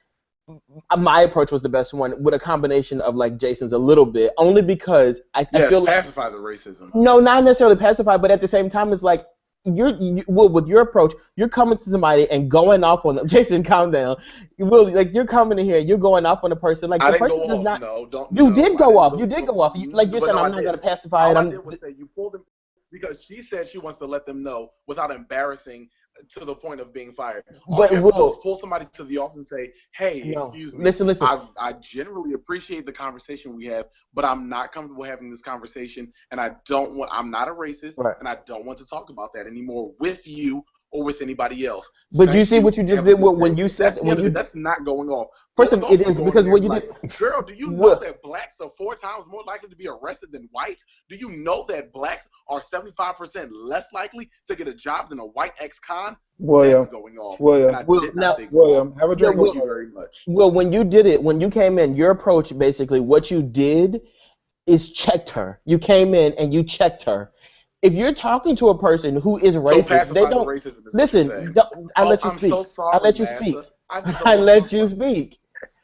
C: my approach was the best one with a combination of like Jason's a little bit, only because I feel like
E: pacify the racism.
C: No, not necessarily pacify, but at the same time, it's like with your approach, you're coming to somebody and going off on them. Jason, calm down. You're coming in here, you're going off on a person. Like the person does not.
E: No, don't.
C: You did go off. You did go off. Like you're saying, I'm not gonna pacify.
E: All I did was say you pulled them because she said she wants to let them know without embarrassing to the point of being fired.
C: But
E: you have to do is pull somebody to the office and say, "Hey, excuse me.
C: Listen.
E: I generally appreciate the conversation we have, but I'm not comfortable having this conversation, and I'm not a racist, and I don't want to talk about that anymore with you or with anybody else."
C: But you see what you just did when you said
E: that's not going off.
C: First of all, it is because what you did.
E: Girl, do you know that blacks are 4 times more likely to be arrested than whites? Do you know that blacks are 75% less likely to get a job than a white ex-con?
D: William,
E: that's going off.
D: William,
E: have a drink. Thank you very much.
C: Well, when you did it, when you came in, your approach basically, what you did is checked her. You came in and you checked her. If you're talking to a person who is racist, they don't listen. I let you speak.
E: I'm so sorry,
C: I let you speak. I let you speak.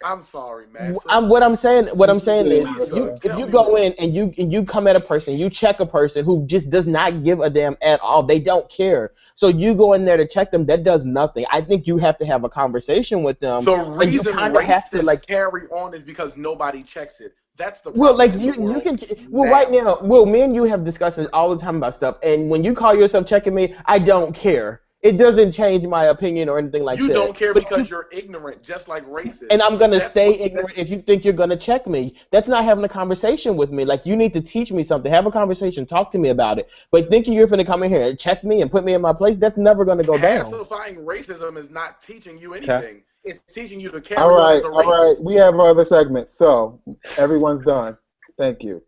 E: I'm sorry, man.
C: What I'm saying is,
E: Lisa,
C: if you
E: me
C: go
E: more.
C: in and you come at a person, you check a person who just does not give a damn at all. They don't care. So you go in there to check them. That does nothing. I think you have to have a conversation with them.
E: The
C: and you
E: reason
C: kind of have to
E: racists carry on is because nobody checks it. That's the problem.
C: Well, like
E: in
C: you
E: the world
C: can. Well, right now, me and you have discussed it all the time about stuff. And when you call yourself checking me, I don't care. It doesn't change my opinion or anything like that.
E: You don't care because you're ignorant, just like racist.
C: And I'm gonna stay ignorant if you think you're gonna check me. That's not having a conversation with me. Like, you need to teach me something. Have a conversation. Talk to me about it. But thinking you're gonna come in here and check me and put me in my place, that's never gonna go down.
E: Pacifying racism is not teaching you anything.
B: Okay.
E: It's teaching you to carry on as a racist.
D: All right. We have other segments, so everyone's done. Thank you.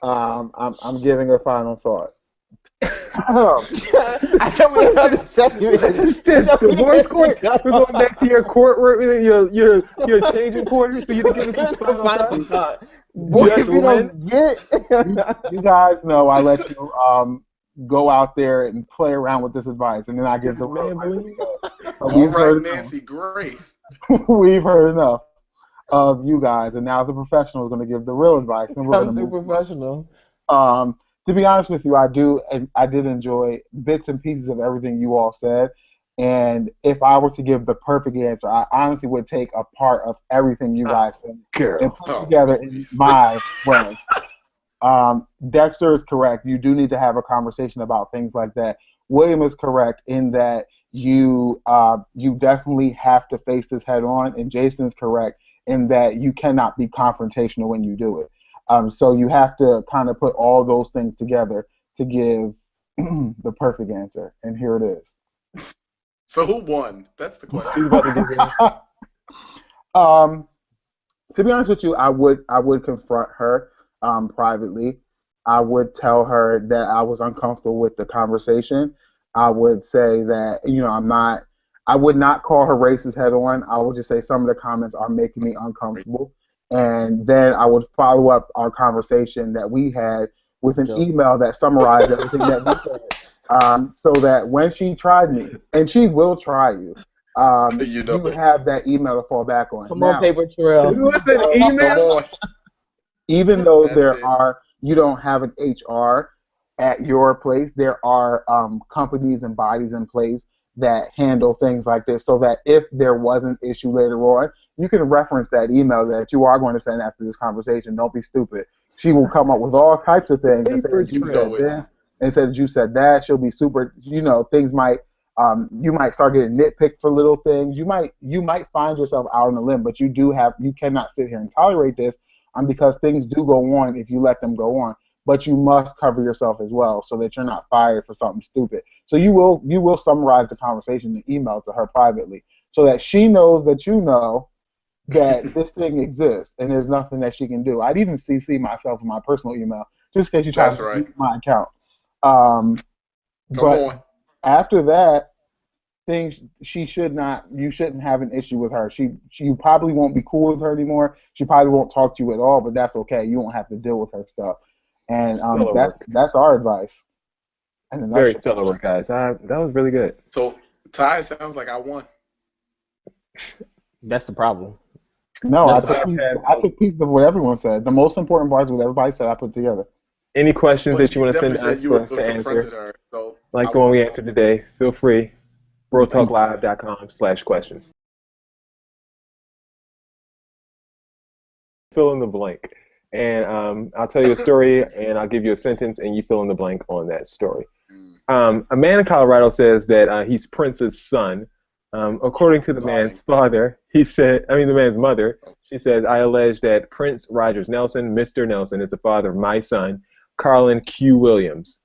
D: I'm giving a final thought.
C: I thought we had another segment.
B: Divorce court. We're going back to your courtroom. You're changing quarters for you to give us a final thought.
C: Boy, if you don't get
D: you guys know I let you go out there and play around with this advice, and then I give the real advice.
E: All right, Nancy Grace.
D: We've heard enough of you guys, and now the professional is going to give the real advice. And we're going to move
C: professional.
D: To be honest with you, I did enjoy bits and pieces of everything you all said. And if I were to give the perfect answer, I honestly would take a part of everything you guys said and put it together in my brain. Dexter is correct. You do need to have a conversation about things like that. William is correct in that you definitely have to face this head on, and Jason is correct in that you cannot be confrontational when you do it. So you have to kind of put all those things together to give the perfect answer, and here it is.
E: So who won? That's the question.
D: To be honest with you, I would confront her privately. I would tell her that I was uncomfortable with the conversation. I would say that I would not call her racist head on. I would just say some of the comments are making me uncomfortable. And then I would follow up our conversation that we had with an email that summarized everything that we said, so that when she tried me, and she will try you, you have that email to fall back on.
C: Come on, Paper Trail.
B: Email?
D: Even though you don't have an HR at your place, there are companies and bodies in place that handle things like this, so that if there was an issue later on, you can reference that email that you are going to send after this conversation. Don't be stupid. She will come up with all types of things and say that you said this and said that you said that. She'll be super, things might, you might start getting nitpicked for little things. You might find yourself out on a limb, but you cannot sit here and tolerate this, because things do go on if you let them go on. But you must cover yourself as well, so that you're not fired for something stupid. So you will summarize the conversation and email to her privately, so that she knows that you know that this thing exists and there's nothing that she can do. I'd even CC myself in my personal email just in case you try to use my account. But after that, you shouldn't have an issue with her. You probably won't be cool with her anymore. She probably won't talk to you at all, but that's okay. You won't have to deal with her stuff. And that's our advice. And
B: very stellar work, guys. That was really good.
E: So Ty, sounds like I won.
C: That's the problem.
D: No, I took pieces of what everyone said. The most important parts of what everybody said, I put together.
B: Any questions that you want to send us for us to answer, like the one we answered today, feel free. BroTalkLive.com/questions. Fill in the blank. And I'll tell you a story, and I'll give you a sentence, and you fill in the blank on that story. A man in Colorado says that he's Prince's son. According to the man's father, the man's mother, she says, I allege that Prince Rogers Nelson, Mr. Nelson, is the father of my son, Carlin Q. Williams.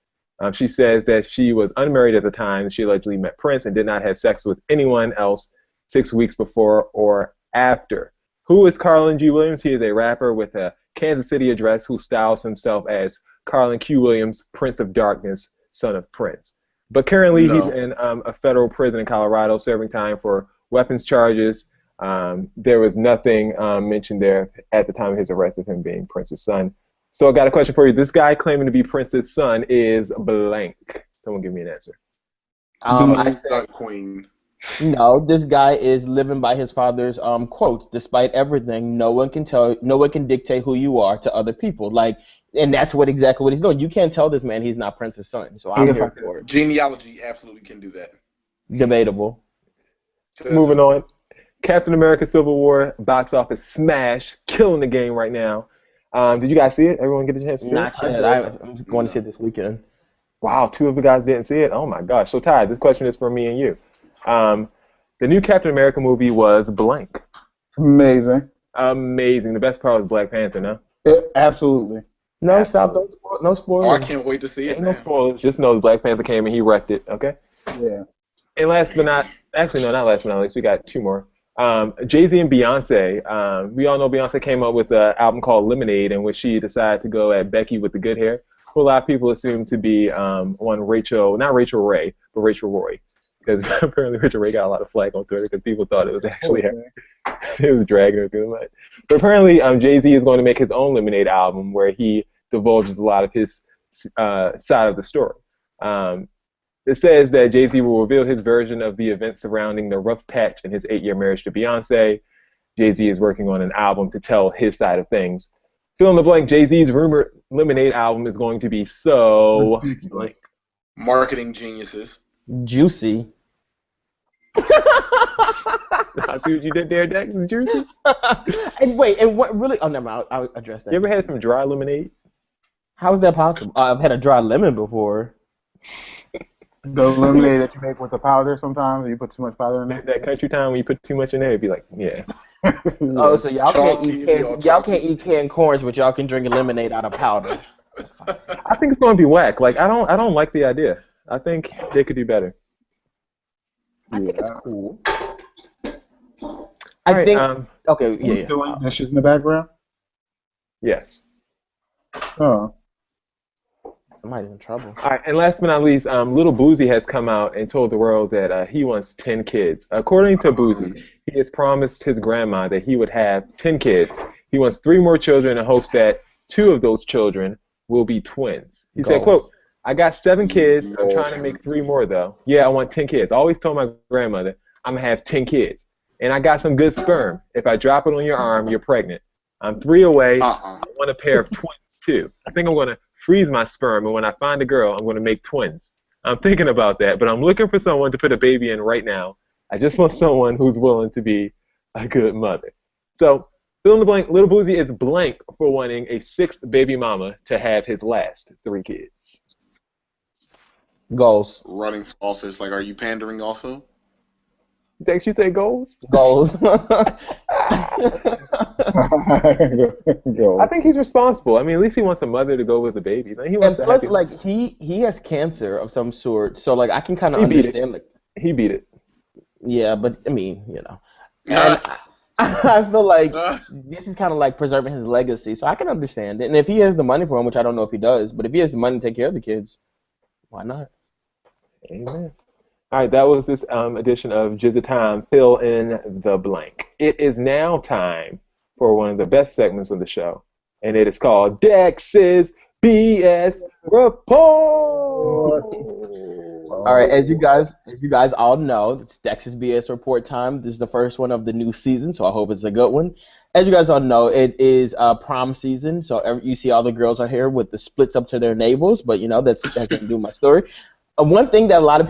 B: She says that she was unmarried at the time she allegedly met Prince and did not have sex with anyone else 6 weeks before or after. Who is Carlin G. Williams? He is a rapper with a Kansas City address who styles himself as Carlin Q. Williams, Prince of Darkness, son of Prince. But currently he's in a federal prison in Colorado serving time for weapons charges. There was nothing mentioned there at the time of his arrest of him being Prince's son. So I got a question for you. This guy claiming to be Prince's son is blank. Someone give me an answer.
E: I said Queen.
C: No, this guy is living by his father's quote. Despite everything, no one can dictate who you are to other people. Like, and that's exactly what he's doing. You can't tell this man he's not Prince's son. So
D: He
C: I'm
D: is
C: here
D: like
C: for it.
E: Genealogy absolutely can do that.
C: Debatable.
E: Says
B: Moving
E: who?
B: on. Captain America: Civil War box office smash, killing the game right now. Did you guys see it? Everyone get a chance to see it?
C: Not yet. I'm going to see it this weekend.
B: Wow, two of the guys didn't see it. Oh my gosh. So Ty, this question is for me and you. The new Captain America movie was blank.
D: Amazing.
B: Amazing. The best part was Black Panther, no?
D: Absolutely.
C: No, stop. No
E: Oh, I
C: spoilers.
E: can't wait to see it
B: Ain't no
E: now.
B: spoilers. Just know Black Panther came and he wrecked it, okay?
D: Yeah.
B: And last but not, actually no, not last but not least, we got two more. Jay-Z and Beyonce. We all know Beyonce came up with an album called Lemonade in which she decided to go at Becky with the good hair, who a lot of people assume to be not Rachel Ray, but Rachel Roy. Because apparently Rachel Ray got a lot of flack on Twitter because people thought it was actually her. It was dragging her through the mud. But apparently Jay-Z is going to make his own Lemonade album where he divulges a lot of his side of the story. It says that Jay-Z will reveal his version of the events surrounding the rough patch in his 8-year marriage to Beyonce. Jay-Z is working on an album to tell his side of things. Fill in the blank, Jay-Z's rumored Lemonade album is going to be so blank.
E: Marketing geniuses.
C: Juicy.
B: I see what you did there, Dex. Juicy.
C: And what really? Oh, never mind. I'll address that.
B: You ever had some dry lemonade?
C: How is that possible? I've had a dry lemon before.
D: The lemonade that you make with the powder sometimes, you put too much powder in it.
B: That country time when you put too much in there, it'd be like, yeah.
C: Oh, so y'all can't eat canned corns, but y'all can drink lemonade out of powder.
B: I think it's going to be whack. Like I don't like the idea. I think they could do better.
C: I think it's cool.
B: Okay,
C: yeah.
D: Doing dishes in the background.
B: Yes.
D: Oh.
C: Somebody's in trouble.
B: All right, and last but not least, Lil Boosie has come out and told the world that he wants 10 kids. According to Boosie, he has promised his grandma that he would have 10 kids. He wants 3 more children in hopes that 2 of those children will be twins. He said, quote, I got 7 kids. I'm trying to make 3 more, though. Yeah, I want 10 kids. I always told my grandmother I'm going to have 10 kids. And I got some good sperm. If I drop it on your arm, you're pregnant. I'm 3 away. I want a pair of twins, too. I think I'm going to freeze my sperm, and when I find a girl, I'm going to make twins. I'm thinking about that, but I'm looking for someone to put a baby in right now. I just want someone who's willing to be a good mother. So, fill in the blank, Lil Boosie is blank for wanting a 6th baby mama to have his last 3 kids.
C: Goals.
E: Running for office. Like, are you pandering also?
B: Dex, you say goals?
C: Goals.
B: I think he's responsible. I mean, at least he wants a mother to go with the baby. He wants
C: and plus, like, he has cancer of some sort, so like I can kind of understand. Like,
B: he beat it.
C: Yeah, but I mean, you know, and I feel like this is kind of like preserving his legacy, so I can understand it. And if he has the money for him, which I don't know if he does, but if he has the money to take care of the kids, why not?
B: Amen. All right, that was this edition of Jizza Time, Fill in the Blank. It is now time for one of the best segments of the show, and it is called Dex's BS Report.
C: All right, as you guys all know, it's Dex's BS Report time. This is the first one of the new season, so I hope it's a good one. As you guys all know, it is prom season, so you see all the girls are here with the splits up to their navels, but you know that doesn't do my story. One thing that a lot of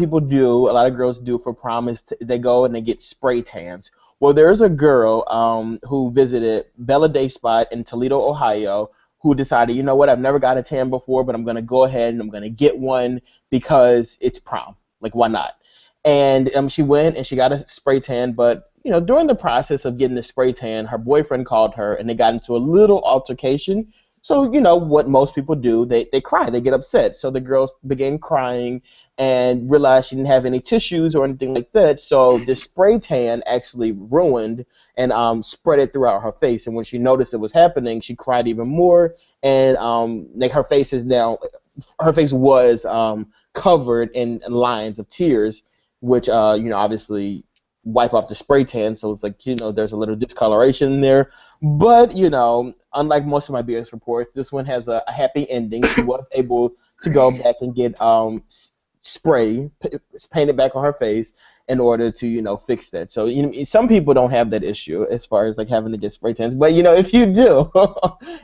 C: girls do for prom is they go and they get spray tans. Well, there's a girl who visited Bella Day Spot in Toledo, Ohio, who decided, you know what, I've never got a tan before, but I'm going to go ahead and I'm going to get one because it's prom. Like, why not? And she went and she got a spray tan, but, you know, during the process of getting the spray tan, her boyfriend called her and they got into a little altercation. So, you know, what most people do, they cry, they get upset. So the girl began crying and realized she didn't have any tissues or anything like that. So the spray tan actually ruined and spread it throughout her face. And when she noticed it was happening, she cried even more. And like her face was covered in lines of tears, which, you know, obviously wipe off the spray tan. So it's like, you know, there's a little discoloration in there. But, you know, unlike most of my BS reports, this one has a happy ending. She was able to go back and get spray painted back on her face, in order to, fix that. So, some people don't have that issue as far as like having to get spray tans. But, if you do,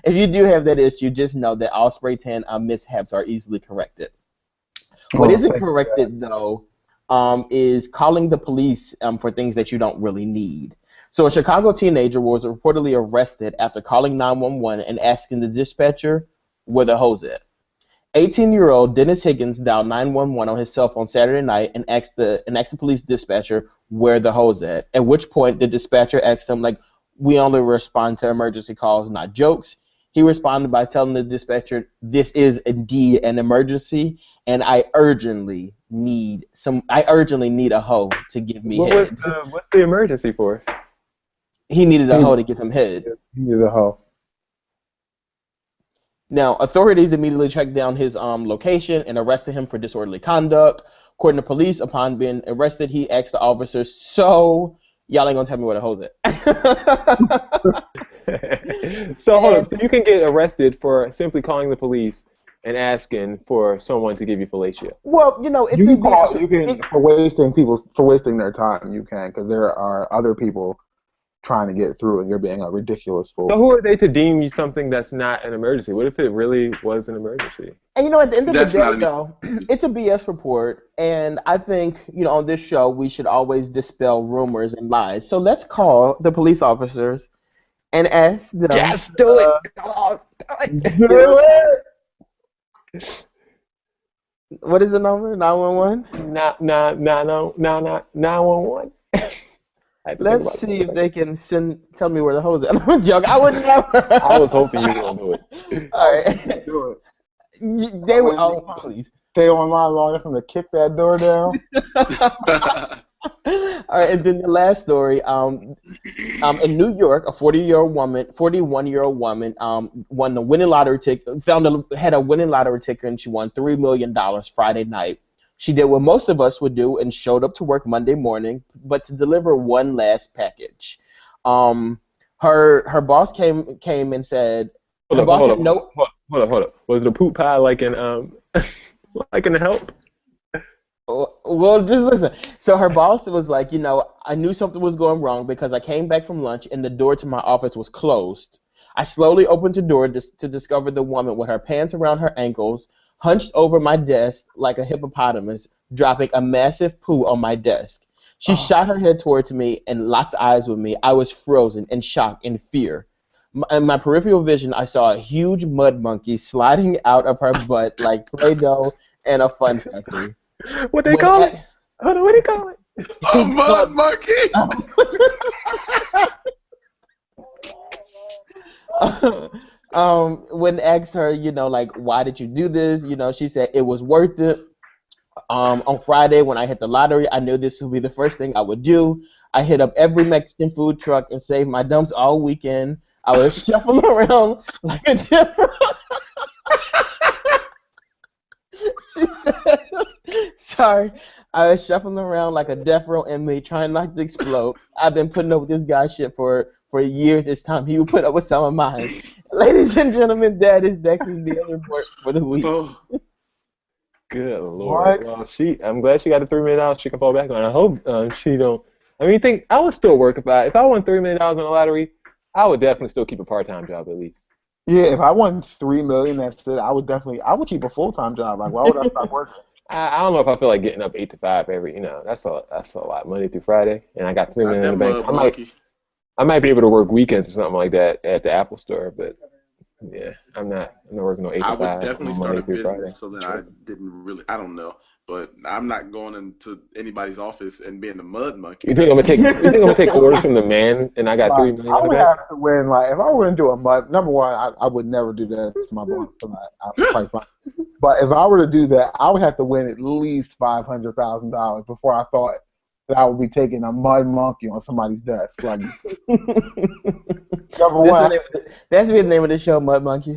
C: if you do have that issue, just know that all spray tan mishaps are easily corrected. What isn't corrected, though, is calling the police for things that you don't really need. So a Chicago teenager was reportedly arrested after calling 911 and asking the dispatcher where the hose at. 18-year-old Dennis Higgins dialed 911 on his cell phone Saturday night and asked the police dispatcher where the hose at. At which point the dispatcher asked him, like, we only respond to emergency calls, not jokes. He responded by telling the dispatcher, this is indeed an emergency, and I urgently need a hoe to give me head.
B: What's the emergency for?
C: He needed a hoe to give him head.
D: He needed a hoe.
C: Now, authorities immediately tracked down his location and arrested him for disorderly conduct. According to police, upon being arrested, he asked the officers, so y'all ain't gonna tell me where the hoe's at.
B: So hold up. So you can get arrested for simply calling the police and asking for someone to give you fellatio.
C: Well, it's
D: for wasting their time. You can, because there are other people trying to get through, and you're being a ridiculous fool.
B: So who are they to deem you something that's not an emergency? What if it really was an emergency?
C: And at the end of the day, though, it's a BS report, and I think on this show we should always dispel rumors and lies. So let's call the police officers and ask them.
B: Just do it.
D: Do it.
C: What is the number? 911?
B: 911.
C: Let's see if they can tell me where the hose is. I'm a joke. I would never.
B: I was hoping you were going to do it.
C: All right.
D: Do it.
C: They would. Oh, please.
D: Stay online long enough to kick that door down.
C: All right, and then the last story. In New York, a 41-year-old woman, won the winning lottery ticket. Had a winning lottery ticket, and she won $3 million Friday night. She did what most of us would do and showed up to work Monday morning, but to deliver one last package. Her boss came and said,
B: Hold up. Was the poop pie like in like in the Help?
C: Well, just listen. So her boss was like, I knew something was going wrong because I came back from lunch and the door to my office was closed. I slowly opened the door to discover the woman with her pants around her ankles, hunched over my desk like a hippopotamus, dropping a massive poo on my desk. She shot her head towards me and locked eyes with me. I was frozen in shock and fear. In my peripheral vision, I saw a huge mud monkey sliding out of her butt like Play-Doh and a fun factory.
B: What they call it? Hold on, what they call it?
E: A mud monkey.
C: When asked her, why did you do this? She said it was worth it. On Friday when I hit the lottery, I knew this would be the first thing I would do. I hit up every Mexican food truck and saved my dumps all weekend. I was shuffling around like a different. She said, sorry. I was shuffling around like a death row inmate trying not to explode. I've been putting up with this guy's shit for years. It's time he would put up with some of mine. Ladies and gentlemen, that is Dex's BS report for the week.
E: Oh.
B: Good Lord. Well, I'm glad she got the $3 million she can fall back on. I hope she don't. I mean, I would still work if I won $3 million on the lottery. I would definitely still keep a part-time job at least.
D: Yeah, if I won $3 million, that's it. I would keep a full-time job. Like, why would I stop working?
B: I don't know if I feel like getting up 8 to 5 every. That's a lot, Monday through Friday, and I got $3 million in the bank. I might be able to work weekends or something like that at the Apple Store, but yeah, I'm not working no 8 to 5.
E: I would definitely start a business
B: Friday.
E: so that I don't know, but I'm not going into anybody's office and being the mud monkey.
B: You think I'm gonna take orders from the man and I got $3 million in the
D: I would
B: bank?
D: have to win. Like, if I were to do a mud, number one, I would never do that to my boss. I'm quite fine. But if I were to do that, I would have to win at least $500,000 before I thought that I would be taking a mud monkey on somebody's desk. Like, number one.
C: That's the name of the show, Mud Monkey.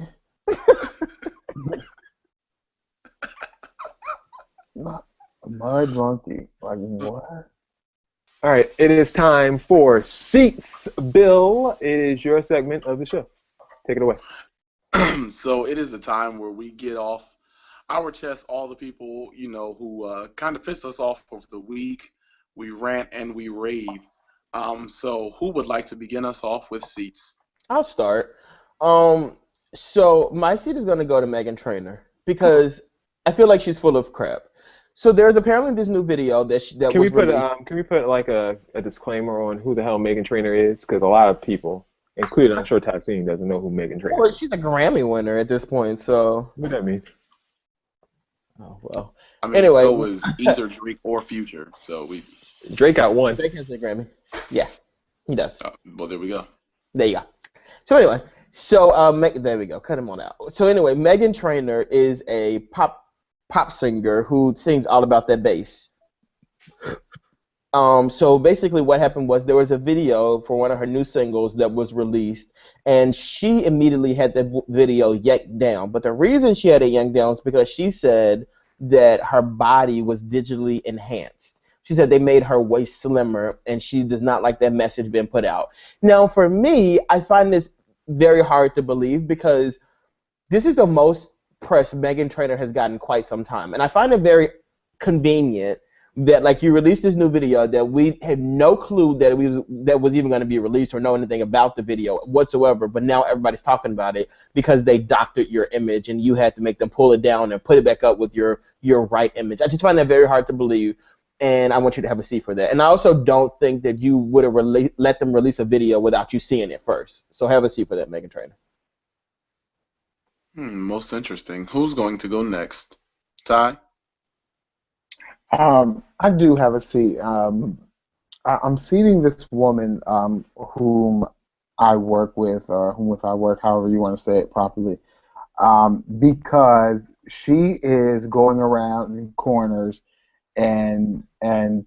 D: Mud monkey. Like, what?
B: All right, it is time for Seats. Bill, it is your segment of the show. Take it away.
E: So it is the time where we get off our chest all the people, who kind of pissed us off over the week. we rant, and we rave. So who would like to begin us off with seats?
C: I'll start. Um, so my seat is gonna go to Megan Trainor because I feel like she's full of crap. So there's apparently this new video that
B: Can we
C: was
B: put
C: released.
B: like a disclaimer on who the hell Megan Trainor is? Because a lot of people, including I'm sure Tatsine, doesn't know who Megan Trainor
C: Well,
B: is.
C: she's a Grammy winner at this point, so
B: What that mean?
C: oh well.
E: I mean,
C: Anyway,
E: so was either Drake or Future. So we,
B: Drake got one.
C: Drake has a Grammy. Yeah, he does.
E: well, there we go.
C: There you go. So anyway, there we go. Cut him on out. So anyway, Megan Trainor is a pop singer who sings all about that bass. So basically what happened was there was a video for one of her new singles that was released, and she immediately had the video yanked down. But the reason she had it yanked down is because she said that her body was digitally enhanced. She said they made her waist slimmer, and she does not like that message being put out. Now, for me, I find this very hard to believe because this is the most press Megan Trainor has gotten in quite some time. And I find it very convenient that like you released this new video that we had no clue that was even going to be released or know anything about the video whatsoever, but now everybody's talking about it because they doctored your image and you had to make them pull it down and put it back up with your right image. I just find that very hard to believe, and I want you to have a seat for that. And I also don't think that you would have let them release a video without you seeing it first. So have a seat for that, Megan Trainor.
E: Most interesting. Who's going to go next? Ty?
D: I do have a seat. I'm seating this woman whom I work with, or whom with I work, however you want to say it properly, because she is going around in corners and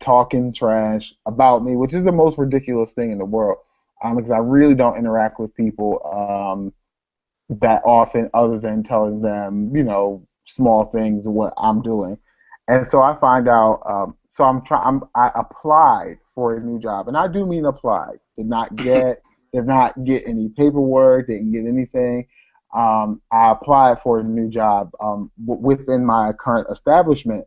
D: talking trash about me, which is the most ridiculous thing in the world, because I really don't interact with people that often, other than telling them, small things of what I'm doing. And so I find out. I applied for a new job, and I do mean applied. Did not get any paperwork. Didn't get anything. I applied for a new job within my current establishment,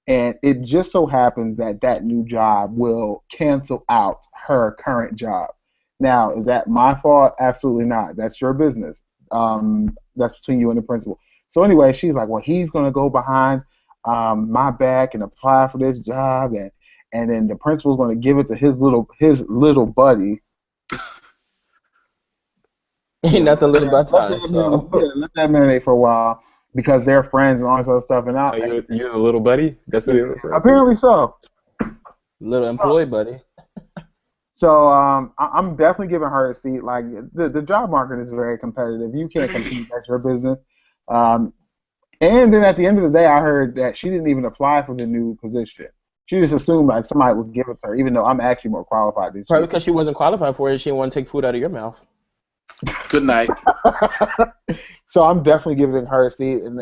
D: and it just so happens that that new job will cancel out her current job. Now, is that my fault? Absolutely not. That's your business. That's between you and the principal. So anyway, she's like, well, he's going to go behind my back and apply for this job, and then the principal's going to give it to his little buddy.
C: Ain't nothing little about time. So
D: let that marinate for a while because they're friends and all this other stuff. And
B: You're a little buddy? That's what
D: apparently so.
C: Little employee buddy.
D: So I'm definitely giving her a seat. Like the job market is very competitive. You can't compete. That's your business. And then at the end of the day, I heard that she didn't even apply for the new position. She just assumed like somebody would give it to her, even though I'm actually more qualified than she.
C: Probably because she wasn't qualified for it. She didn't want to take food out of your mouth.
E: Good night.
D: So I'm definitely giving her a seat. And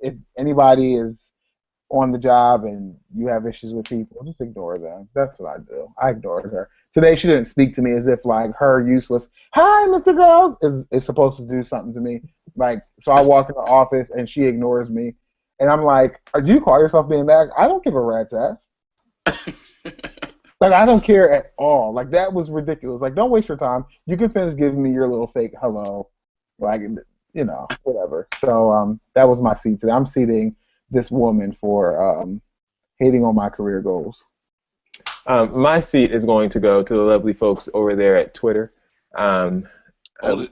D: if anybody is on the job and you have issues with people, just ignore them. That's what I do. I ignored her. Today she didn't speak to me as if like her useless, hi, Mr. Girls, is supposed to do something to me. Like, so I walk in the office and she ignores me. And I'm like, do you call yourself being back? I don't give a rat's ass. Like, I don't care at all. Like, that was ridiculous. Like, don't waste your time. You can finish giving me your little fake hello. Like, whatever. So that was my seat today. I'm seating this woman for hating on my career goals.
B: My seat is going to go to the lovely folks over there at Twitter.
E: Hold it.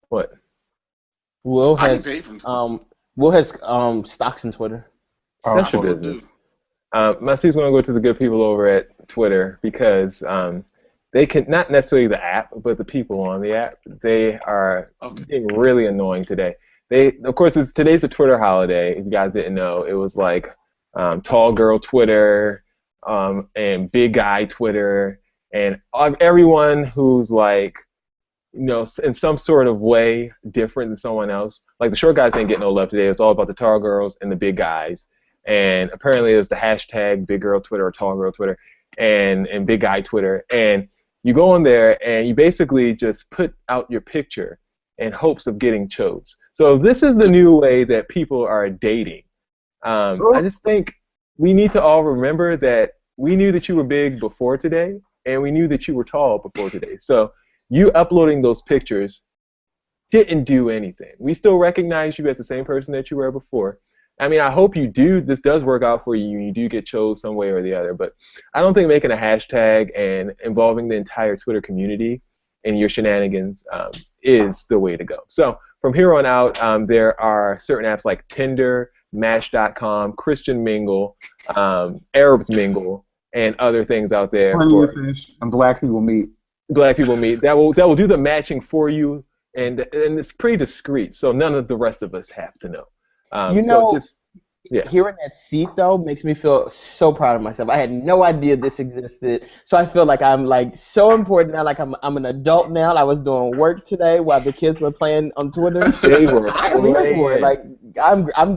B: What?
C: Will
E: I
C: has
E: can pay
C: stocks in Twitter.
D: Oh,
B: That's your
E: sure
B: business.
E: do.
B: My seat's going to go to the good people over at Twitter because they can, not necessarily the app, but the people on the app, they are being really annoying today. Of course, today's a Twitter holiday. If you guys didn't know, it was like tall girl Twitter and big guy Twitter, and everyone who's like, in some sort of way different than someone else. Like the short guys didn't get no love today. It's all about the tall girls and the big guys. And apparently it was the hashtag big girl Twitter or tall girl Twitter and big guy Twitter. And you go on there and you basically just put out your picture in hopes of getting chose. So this is the new way that people are dating. I just think we need to all remember that we knew that you were big before today, and we knew that you were tall before today. So you uploading those pictures didn't do anything. We still recognize you as the same person that you were before. I mean, I hope this does work out for you, and you do get chose some way or the other, but I don't think making a hashtag and involving the entire Twitter community in your shenanigans is the way to go. So from here on out, there are certain apps like Tinder, Match.com, Christian Mingle, Arabs Mingle, and other things out there
D: Plenty
B: for
D: of fish and black people meet.
B: black people meet that will do the matching for you, and it's pretty discreet, so none of the rest of us have to know.
C: You
B: So
C: know,
B: just yeah.
C: hearing that seat though makes me feel so proud of myself. I had no idea this existed, so I feel like I'm like so important now. Like I'm an adult now. I was doing work today while the kids were playing on Twitter.
B: They were
C: I'm here for it.
B: playing.
C: Like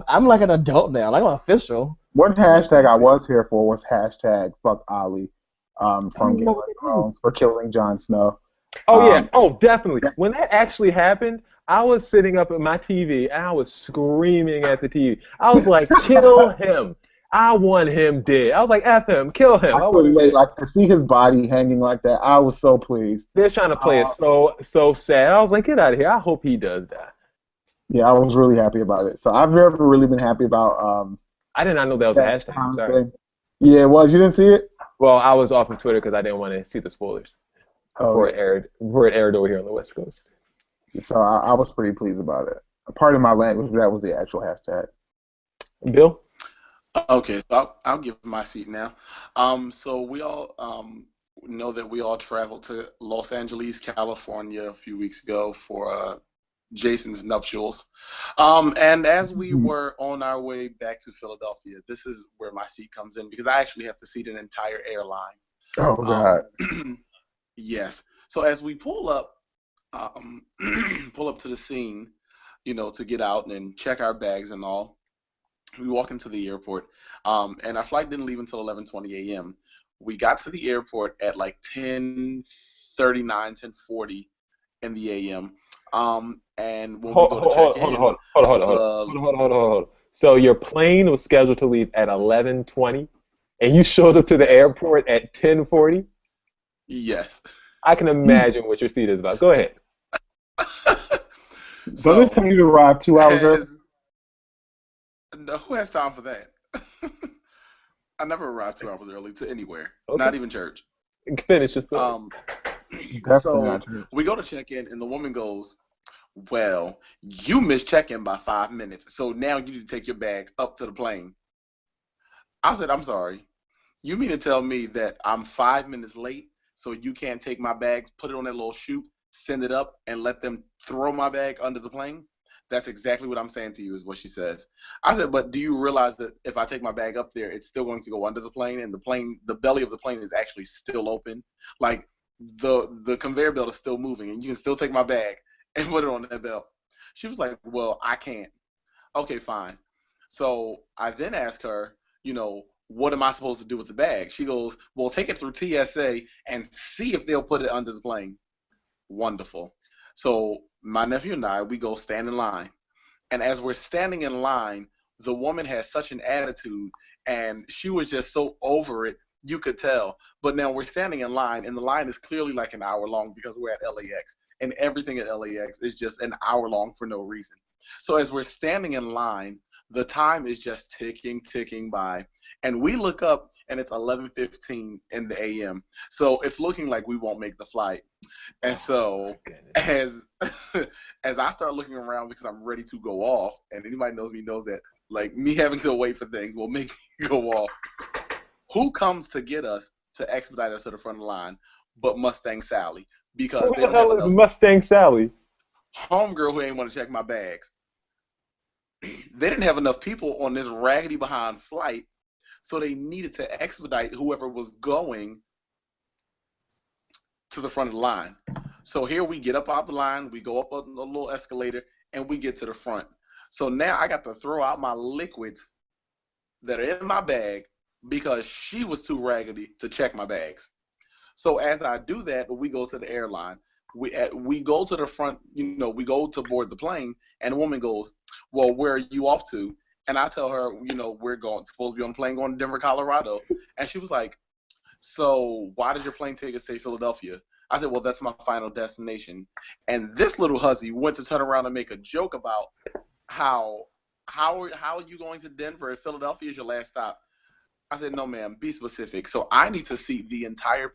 C: I'm like an adult now. Like I'm official.
D: One hashtag I was here for was hashtag fuck Ali from Game of Thrones for killing Jon Snow.
B: Oh yeah, oh definitely. When that actually happened, I was sitting up at my TV and I was screaming at the TV. I was like, kill him. I want him dead. I was like, F him, kill him.
D: I couldn't wait, like, to see his body hanging like that. I was so pleased.
B: They're trying to play it so sad. I was like, get out of here. I hope he does die.
D: Yeah, I was really happy about it. So I've never really been happy about
B: I did not know that was a hashtag. I'm sorry.
D: thing. Yeah, it was. You didn't see it?
B: Well, I was off of Twitter because I didn't want to see the spoilers before it aired over here on the West Coast.
D: So I was pretty pleased about it. A part of my language, that was the actual hashtag.
B: Bill?
E: Okay, so I'll give my seat now. So we all know that we all traveled to Los Angeles, California a few weeks ago for Jason's nuptials. And as we were on our way back to Philadelphia, this is where my seat comes in because I actually have to seat an entire airline.
D: Oh, God.
E: Yes. So as we pull up to the scene, to get out and check our bags and all, we walk into the airport, and our flight didn't leave until 11:20 a.m. We got to the airport at like 10:39, 10:40 in the a.m. And when we go to check in,
B: hold on. So your plane was scheduled to leave at 11:20, and you showed up to the airport at 10:40?
E: Yes.
B: I can imagine what your seat is about. Go ahead.
D: So they tell you to arrive 2 hours early?
E: No, who has time for that? I never arrived 2 hours early to anywhere,
B: Okay.
E: not even church.
B: Finish your story.
E: So we go to check in, and the woman goes, "Well, you missed check-in by 5 minutes, so now you need to take your bag up to the plane." I said, "I'm sorry. You mean to tell me that I'm 5 minutes late, so you can't take my bag, put it on that little chute, send it up, and let them throw my bag under the plane?" That's exactly what I'm saying to you, is what she says. I said, "But do you realize that if I take my bag up there, it's still going to go under the plane, and the belly of the plane is actually still open? Like, the conveyor belt is still moving, and you can still take my bag and put it on that belt." She was like, "Well, I can't." Okay, fine. So I then asked her, what am I supposed to do with the bag? She goes, "Well, take it through TSA and see if they'll put it under the plane." Wonderful. So my nephew and I, we go stand in line. And as we're standing in line, the woman has such an attitude, and she was just so over it, you could tell. But now we're standing in line, and the line is clearly like an hour long because we're at LAX. And everything at LAX is just an hour long for no reason. So as we're standing in line, the time is just ticking by. And we look up, and it's 11:15 in the a.m. So it's looking like we won't make the flight. And so as I start looking around because I'm ready to go off, and anybody knows me knows that, like, me having to wait for things will make me go off. Who comes to get us to expedite us to the front of the line but Mustang Sally? Because they don't have enough.
B: Mustang Sally?
E: Homegirl who ain't want to check my bags. They didn't have enough people on this raggedy behind flight, so they needed to expedite whoever was going to the front of the line. So here we get up out the line, we go up a little escalator, and we get to the front. So now I got to throw out my liquids that are in my bag because she was too raggedy to check my bags. So as I do that, we go to the airline. We go to the front, we go to board the plane, and the woman goes, "Well, where are you off to?" And I tell her, we're supposed to be on a plane going to Denver, Colorado. And she was like, so why does your plane ticket say Philadelphia? I said, well, that's my final destination. And this little hussy went to turn around and make a joke about how are you going to Denver if Philadelphia is your last stop? I said, no, ma'am, be specific. So I need to see the entire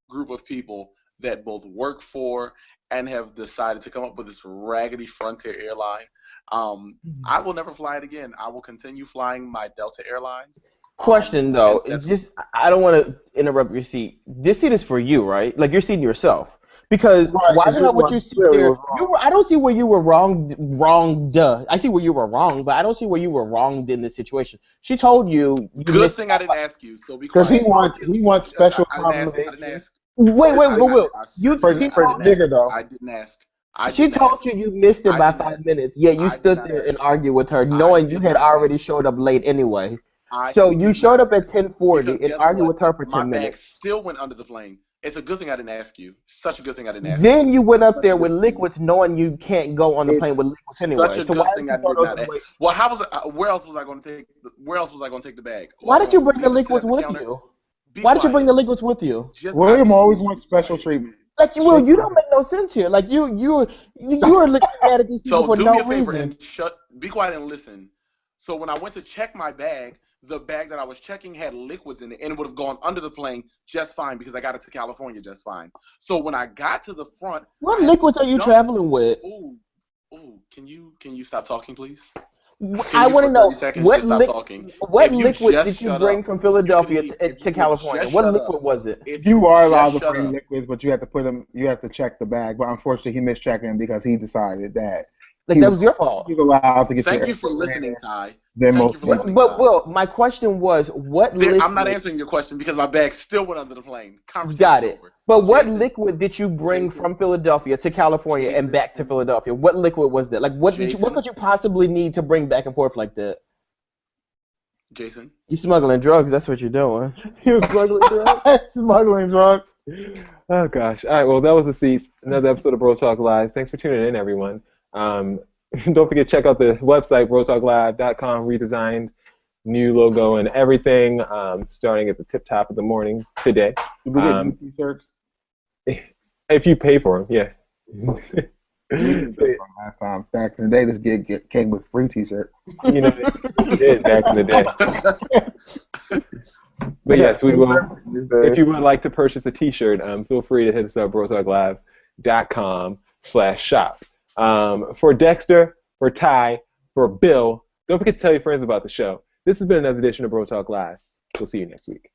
E: group of people that both work for and have decided to come up with this raggedy Frontier airline. I will never fly it again. I will continue flying my Delta Airlines.
C: Question though, I don't want to interrupt your seat. This seat is for you, right? Like you're seating yourself. Because why the hell would you sit there? I don't see where you were wronged. I see where you were wrong, but I don't see where you were wronged in this situation. She told you.
E: Good thing I didn't ask you. So
D: because he wants special compliments.
C: Wait, Will.
E: I didn't ask.
C: She told you missed it by 5 minutes, yet you stood there and argued with her, knowing you had already showed up late anyway. So you showed up at 10:40 and argued with her for 10 minutes.
E: My bag still went under the plane. It's a good thing I didn't ask you. Such a good thing I didn't ask.
C: Then you went up there with liquids, knowing you can't go on the plane with liquids anyway.
E: Such a good thing I did not ask. Well, where else was I going to take the bag?
C: Why did you bring the liquids with you? Why did you bring the liquids with you?
D: William always wants special treatment.
C: Like, well, you don't make no sense here. Like, you are looking at these people for no reason. So do me a favor
E: and be quiet and listen. So when I went to check my bag, the bag that I was checking had liquids in it, and it would have gone under the plane just fine because I got it to California just fine. So when I got to the front,
C: what liquids are you traveling with?
E: Ooh, can you stop talking, please?
C: I want to know what
E: liquid
C: did you bring from Philadelphia to California? What liquid was it?
D: You are allowed to bring liquids, but you have to put them. You have to check the bag. But unfortunately, he missed checking because he decided that.
C: That was your fault.
D: He was allowed to get.
E: Thank you for listening, Ty.
C: But Will, my question was, what liquid?
E: I'm not answering your question because my bag still went under the plane.
C: Got it. Over. But what liquid did you bring from Philadelphia to California and back to Philadelphia? What liquid was that? Like, what could you possibly need to bring back and forth like that?
E: Jason,
C: you smuggling drugs? That's what you're doing. You smuggling drugs?
D: Smuggling drugs.
B: Oh gosh. All right. Well, that was the seat. Another episode of Bro Talk Live. Thanks for tuning in, everyone. Don't forget to check out the website, brotalklive.com, redesigned, new logo and everything, starting at the tip top of the morning today.
D: Did we get t-shirts?
B: If you pay for them, yeah.
D: Last time. Back in the day, this gig came with free t-shirts.
B: You know, it did back in the day. But yes, we will. If you would like to purchase a t-shirt, feel free to hit us up, brotalklive.com/shop. For Dexter, for Ty, for Bill, don't forget to tell your friends about the show. This has been another edition of Bro Talk Live. We'll see you next week.